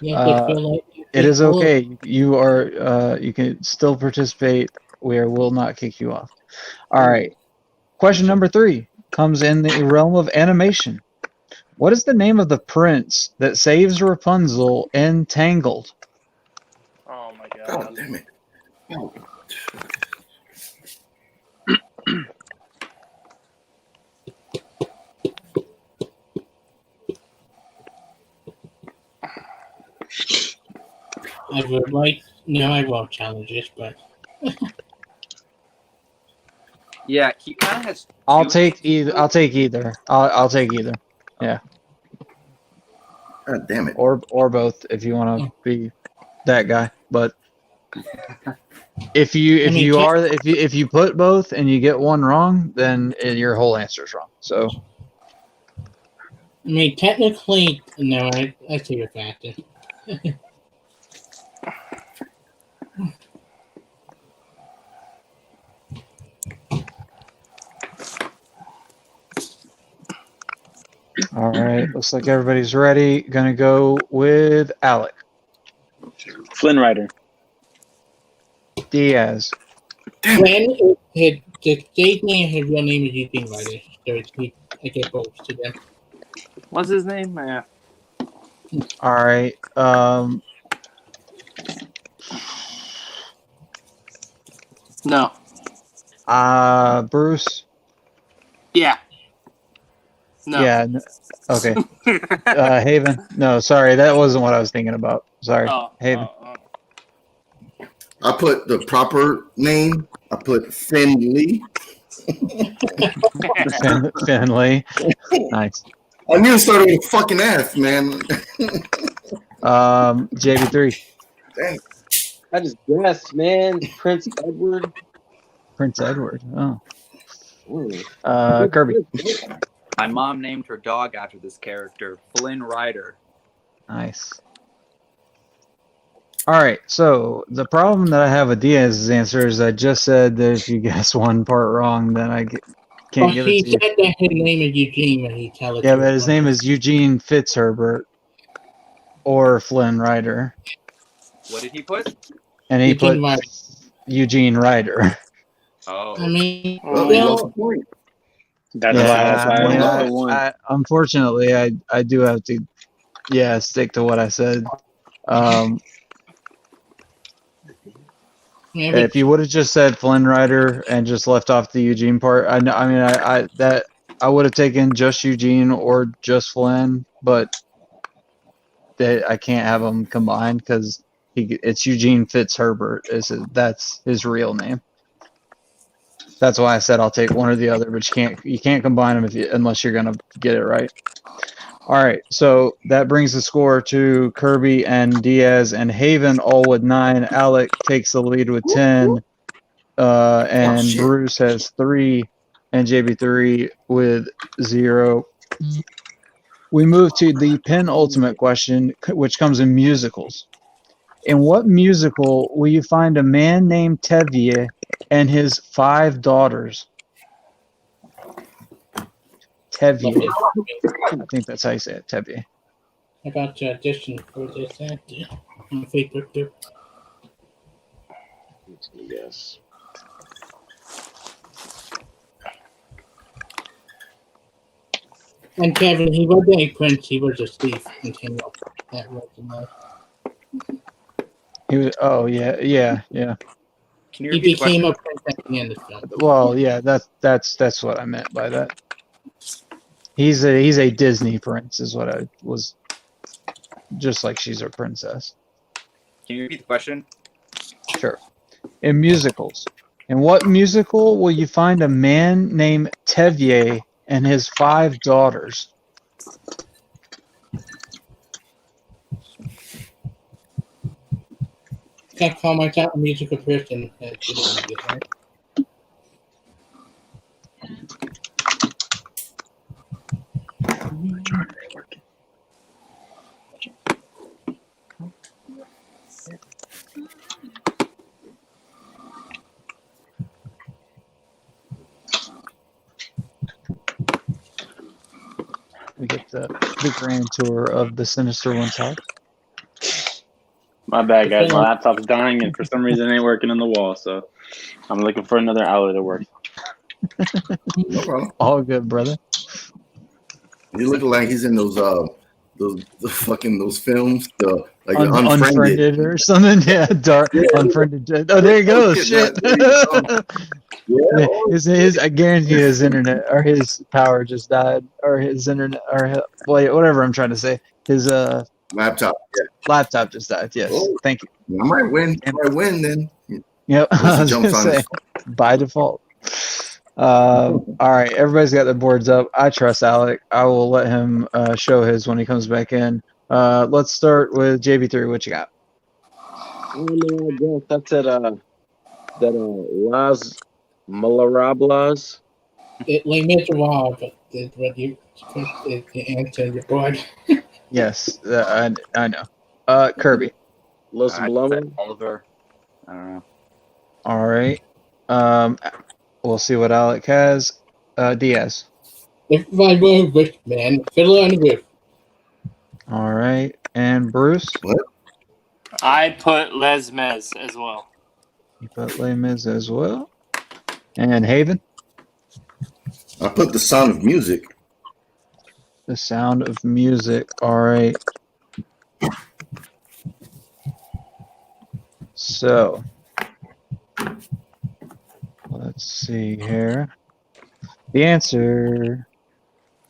Yeah, I feel like It is okay. You are. You can still participate. We will not kick you off. All right. Question number 3 comes in the realm of animation. What is the name of the prince that saves Rapunzel in Tangled? Oh my Oh, god. damn it. Oh. I would like. No, I won't challenge this, but Yeah, he kind of has. I'll two take names. either. I'll take either. I'll take either. Yeah, God damn it. or both if you want to be that guy. But if you put both and you get one wrong, then your whole answer is wrong. So I mean, technically, no. I see your factor. all right, looks like everybody's ready. Gonna go with Alec. Flynn Rider. Diaz. When the stage name, his real name is Eugene Ryder, so I get both to them. What's his name? Yeah. All right. No. Bruce. Yeah. No. Yeah. Okay. Haven. No, sorry, that wasn't what I was thinking about. Sorry, Haven. I put the proper name. I put Finley. Finley. Nice. I knew it started with a fucking F, man. JB3. Dang. I just guessed, man. Prince Edward. Prince Edward. Oh. Ooh. Kirby. My mom named her dog after this character, Flynn Rider. Nice. All right. So the problem that I have with Diaz's answer is I just said that if you guess one part wrong, then I can't give he it to you. said that his name is Eugene when he tells Yeah, but his name is Eugene Fitzherbert or Flynn Rider. What did he put? And he Eugene put Ryder. Eugene Ryder. Oh. I mean, Well, he lost well, the point. That's Yeah, why I mean, I won. unfortunately, I do have to, stick to what I said. maybe If you would have just said Flynn Rider and just left off the Eugene part, I would have taken just Eugene or just Flynn, but I can't have them combined because it's Eugene Fitzherbert. That's his real name. That's why I said I'll take one or the other, but you can't combine them unless you're gonna get it right. All right, so that brings the score to Kirby and Diaz and Haven all with 9. Alec takes the lead with 10, and shit. Bruce has 3, and JB3 with 0. We move to the penultimate question, which comes in musicals. In what musical will you find a man named Tevye and his 5 daughters? Tevye. I think that's how you say it, Tevye. I got to audition for this actor on Facebook too. Yes. And Kevin, he wasn't a prince; he was a thief. Continue. That was the most. He was. Oh yeah. Can you He repeat the became question? a prince at the end of the film. Well, yeah. That's what I meant by that. He's a Disney prince, is what I was. Just like she's a princess. Can you repeat the question? Sure. In musicals, in what musical will you find a man named Tevye and his 5 daughters? Can't call myself a musical person. Right? We get the grand tour of the Sinister One's house. My bad, guys. My laptop's dying, and for some reason, it ain't working on the wall. So I'm looking for another outlet to work. No problem. All good, brother. You look like he's in those films, like Unfriended or something. Yeah, dark unfriended. Oh, there he goes. Shit. I guarantee his internet or his power just died, or his internet whatever I'm trying to say. His laptop. Yeah. Laptop just died. Yes. Oh. Thank you. I might win. I win then. Yep. I was jumps gonna on say, by default. All right, everybody's got their boards up. I trust Alec. I will let him show his when he comes back in. Let's start with JB3. What you got? I guess that's that Las Malarablas. Les Miserables, but what you put the answer on your board. Yes, I know. Kirby. Los Blumers. Oliver. I don't know. All right. We'll see what Alec has. Diaz. If I were a rich man, Fiddler on the Roof. All right. And Bruce? What? I put Les Mis as well. You put Les Mis as well. And Haven? I put The Sound of Music. The Sound of Music. All right. So, let's see here. The answer,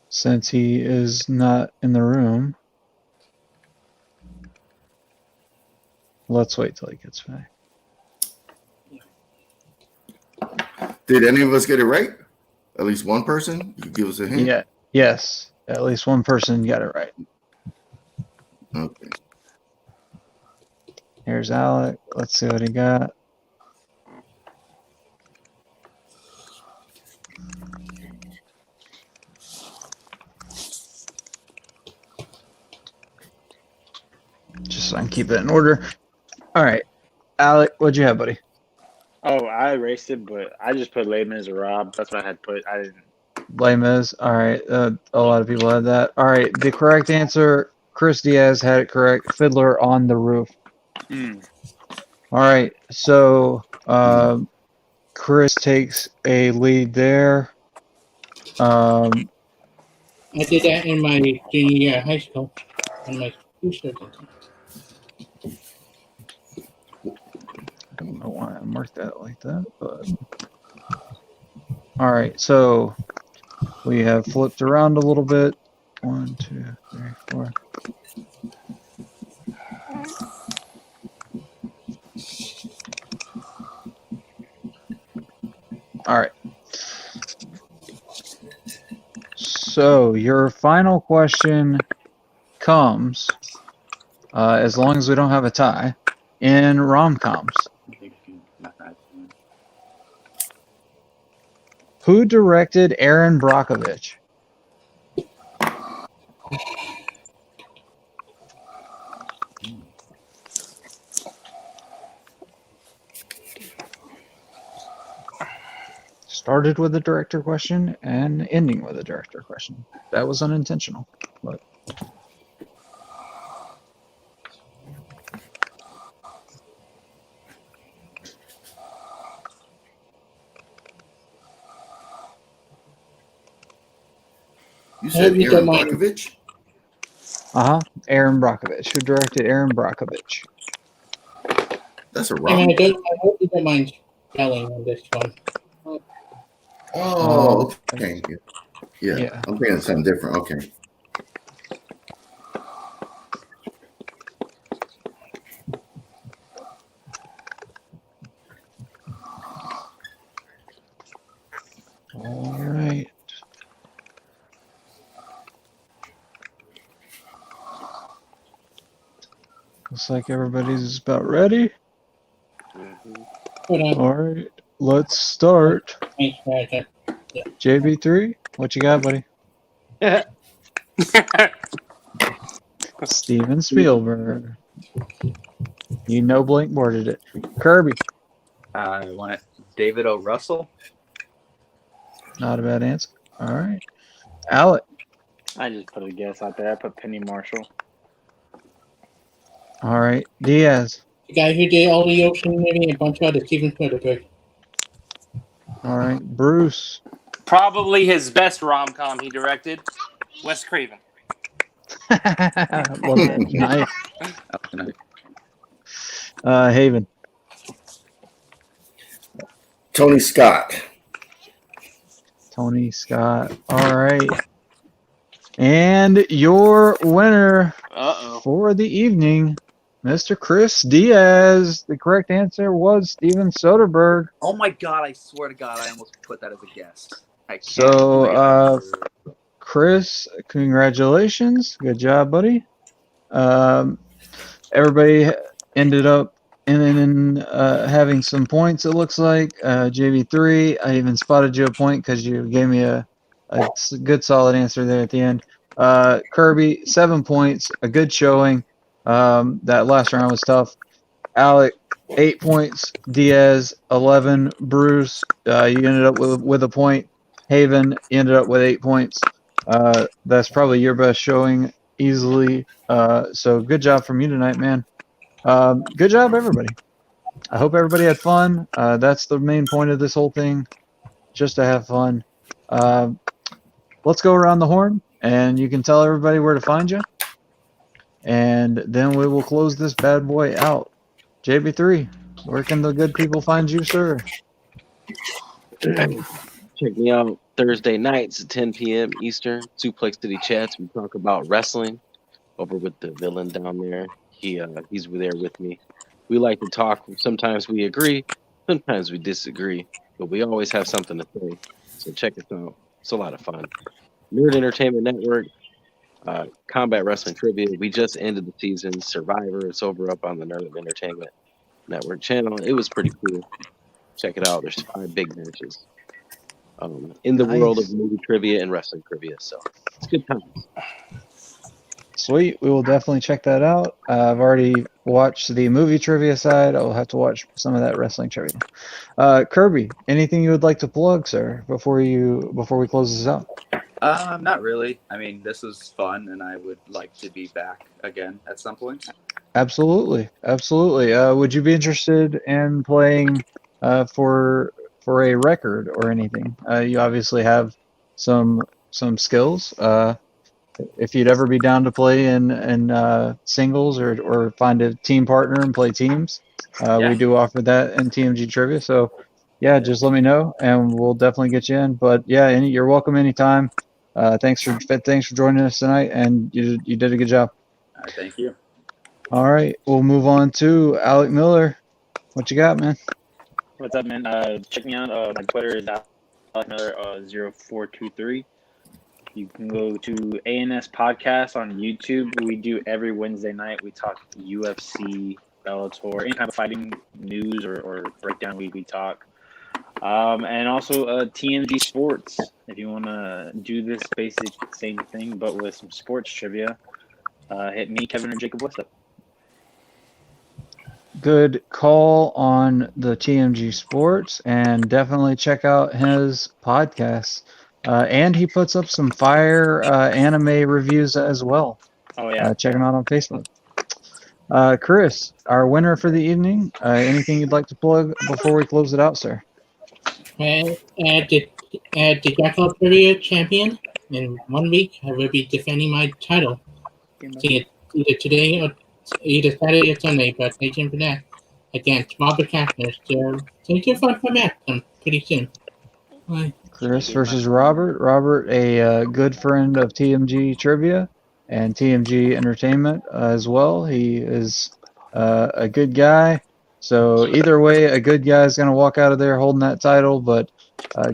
since he is not in the room, let's wait till he gets back. Did any of us get it right? At least one person? You could give us a hint? Yeah. Yes. At least one person got it right. Okay. Here's Alec. Let's see what he got. Just so I can keep it in order. All right. Alec, what'd you have, buddy? Oh, I erased it, but I just put Les Miserables. That's what I had put. I didn't. Les Mis. All right. A lot of people had that. All right. The correct answer, Chris Diaz had it correct. Fiddler on the Roof. All right. So Chris takes a lead there. I did that in my junior year of high school. On my I don't know why I marked that like that, but all right. So we have flipped around a little bit. 1, 2, 3, 4. All right. So your final question comes, as long as we don't have a tie, in rom-coms. Who directed Aaron Brockovich? Started with a director question and ending with a director question. That was unintentional, but. You said Aaron Brockovich? Aaron Brockovich. Who directed Aaron Brockovich? That's a And rom. I hope you don't mind spelling on this one. Oh, okay. Yeah. I'm thinking something different. Okay. All right. Looks like everybody's about ready. Hold on. All right, let's start. Thanks, Roger. JB3, what you got, buddy? Steven Spielberg. You know blank boarded it. Kirby. I want it. David O. Russell. Not a bad answer. All right. Alec. I just put a guess out there. I put Penny Marshall. All right, Diaz. The guy who did all the Ocean movie and a bunch of other Steven Soderbergh. All right, Bruce. Probably his best rom-com he directed, Wes Craven. Love that. Nice. Haven. Tony Scott. Tony Scott. All right. And your winner for the evening, Mr. Chris Diaz. The correct answer was Steven Soderbergh. Oh my god! I swear to God, I almost put that as a guess. I can't So, Chris, congratulations. Good job, buddy. Everybody ended up in having some points, it looks like. JB3, I even spotted you a point because you gave me a good solid answer there at the end. Kirby, 7 points, a good showing. That last round was tough. Alec, 8 points. Diaz, 11. Bruce, you ended up with a point. Haven, you ended up with 8 points. That's probably your best showing easily. So good job from you tonight, man. Good job, everybody. I hope everybody had fun. That's the main point of this whole thing, just to have fun. Let's go around the horn, and you can tell everybody where to find you. And then we will close this bad boy out. JB3, where can the good people find you, sir? Check me out Thursday nights at 10 p.m. Eastern. Suplex City Chats. We talk about wrestling over with the villain down there. He's there with me. We like to talk. Sometimes we agree, sometimes we disagree, but we always have something to say. So check us out. It's a lot of fun. Nerd Entertainment Network, Combat Wrestling Trivia. We just ended the season. Survivor. It's over up on the Nerd Entertainment Network channel. It was pretty cool. Check it out. There's 5 big matches in the world of movie trivia and wrestling trivia. So it's good times. Sweet. We will definitely check that out. I've already watched the movie trivia side. I'll have to watch some of that wrestling trivia. Kirby, anything you would like to plug, sir, before we close this out? Not really. I mean, this was fun, and I would like to be back again at some point. Absolutely. Would you be interested in playing for a record or anything? You obviously have some skills. If you'd ever be down to play in singles or find a team partner and play teams, we do offer that in TMG Trivia. So, yeah, just let me know and we'll definitely get you in. But yeah, you're welcome anytime. Thanks for joining us tonight, and you did a good job. All right, thank you. All right, we'll move on to Alec Miller. What you got, man? What's up, man? Check me out. My Twitter is Alec Miller 0423. You can go to ANS Podcast on YouTube. We do every Wednesday night. We talk UFC, Bellator, any kind of fighting news or breakdown. We talk. And also TMG Sports. If you want to do this basic same thing, but with some sports trivia, hit me, Kevin, or Jacob West up. Good call on the TMG Sports, and definitely check out his podcast. And he puts up some fire anime reviews as well. Oh, yeah. Check him out on Facebook. Chris, our winner for the evening, anything you'd like to plug before we close it out, sir? The Jackal Trivia champion. In 1 week, I will be defending my title. See it either Saturday or Sunday, but stay tuned for that. Against Robert Kastner. So stay tuned for a match pretty soon. Bye. Chris versus Robert. Robert, a good friend of TMG Trivia and TMG Entertainment as well. He is a good guy. So either way, a good guy is going to walk out of there holding that title. But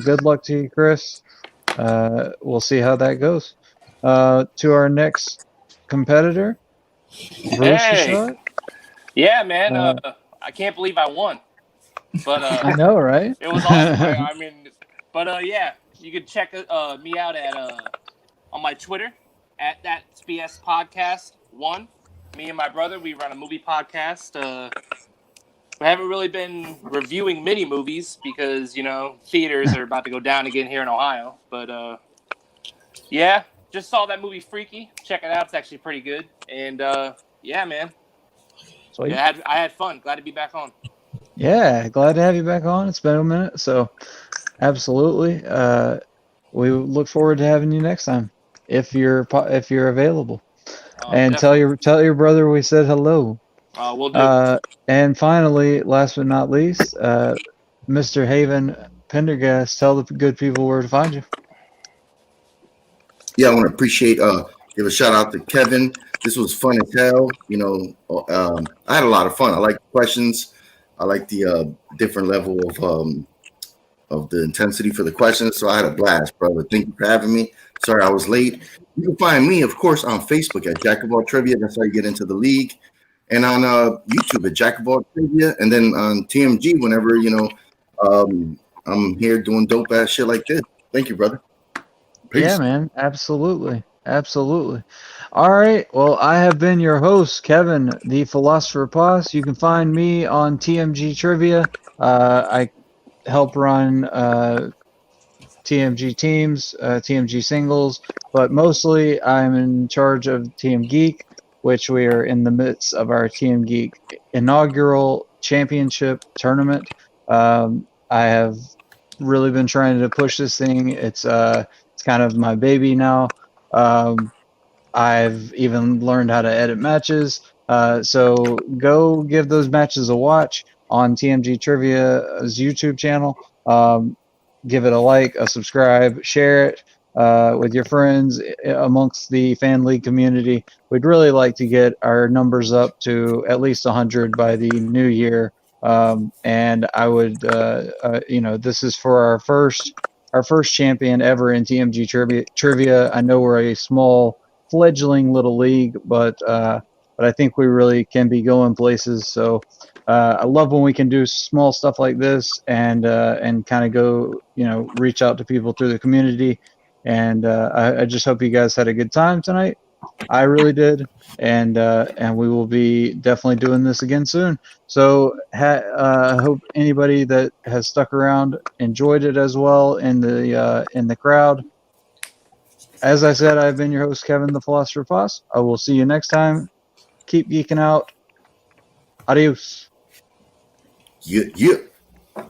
good luck to you, Chris. We'll see how that goes. To our next competitor, Bruce Richard. Yeah, man. I can't believe I won. But I know, right? It was awesome. I mean, but yeah, you can check me out at on my Twitter at that BS Podcast 1. Me and my brother, we run a movie podcast. We haven't really been reviewing mini movies because theaters are about to go down again here in Ohio. But yeah, just saw that movie Freaky. Check it out; it's actually pretty good. And yeah, man. Sweet. Yeah, I had fun. Glad to be back on. Yeah, glad to have you back on. It's been a minute, so absolutely. We look forward to having you next time if you're available. And Definitely. tell your brother we said hello. We'll do. And finally, last but not least, Mr. Haven Pendergast, tell the good people where to find you. Yeah, I want to give a shout out to Kevin. This was fun as hell. I had a lot of fun. I like the questions. I like the different level of the intensity for the questions. So I had a blast, brother. Thank you for having me. Sorry I was late. You can find me, of course, on Facebook at Jack of All Trivia. That's how you get into the league. And on YouTube at Jack of All Trivia. And then on TMG whenever, I'm here doing dope ass shit like this. Thank you, brother. Peace. Yeah, man. Absolutely. Absolutely. All right. Well, I have been your host, Kevin, the Philosopher Boss. You can find me on TMG Trivia. I help run TMG teams, TMG singles, but mostly I'm in charge of TM Geek, which we are in the midst of our TM Geek inaugural championship tournament. I have really been trying to push this thing. It's kind of my baby now. I've even learned how to edit matches. So go give those matches a watch on TMG Trivia's YouTube channel. Give it a like, a subscribe, share it with your friends amongst the fan league community. We'd really like to get our numbers up to at least 100 by the new year. And I would, this is for our first champion ever in TMG Trivia. I know we're a small fledgling little league, but I think we really can be going places. So I love when we can do small stuff like this and kind of go, reach out to people through the community. And I just hope you guys had a good time tonight. I really did, and we will be definitely doing this again soon. So I hope anybody that has stuck around enjoyed it as well in the crowd. As I said, I've been your host, Kevin the Philosopher Boss. I will see you next time. Keep geeking out. Adios. Yeah.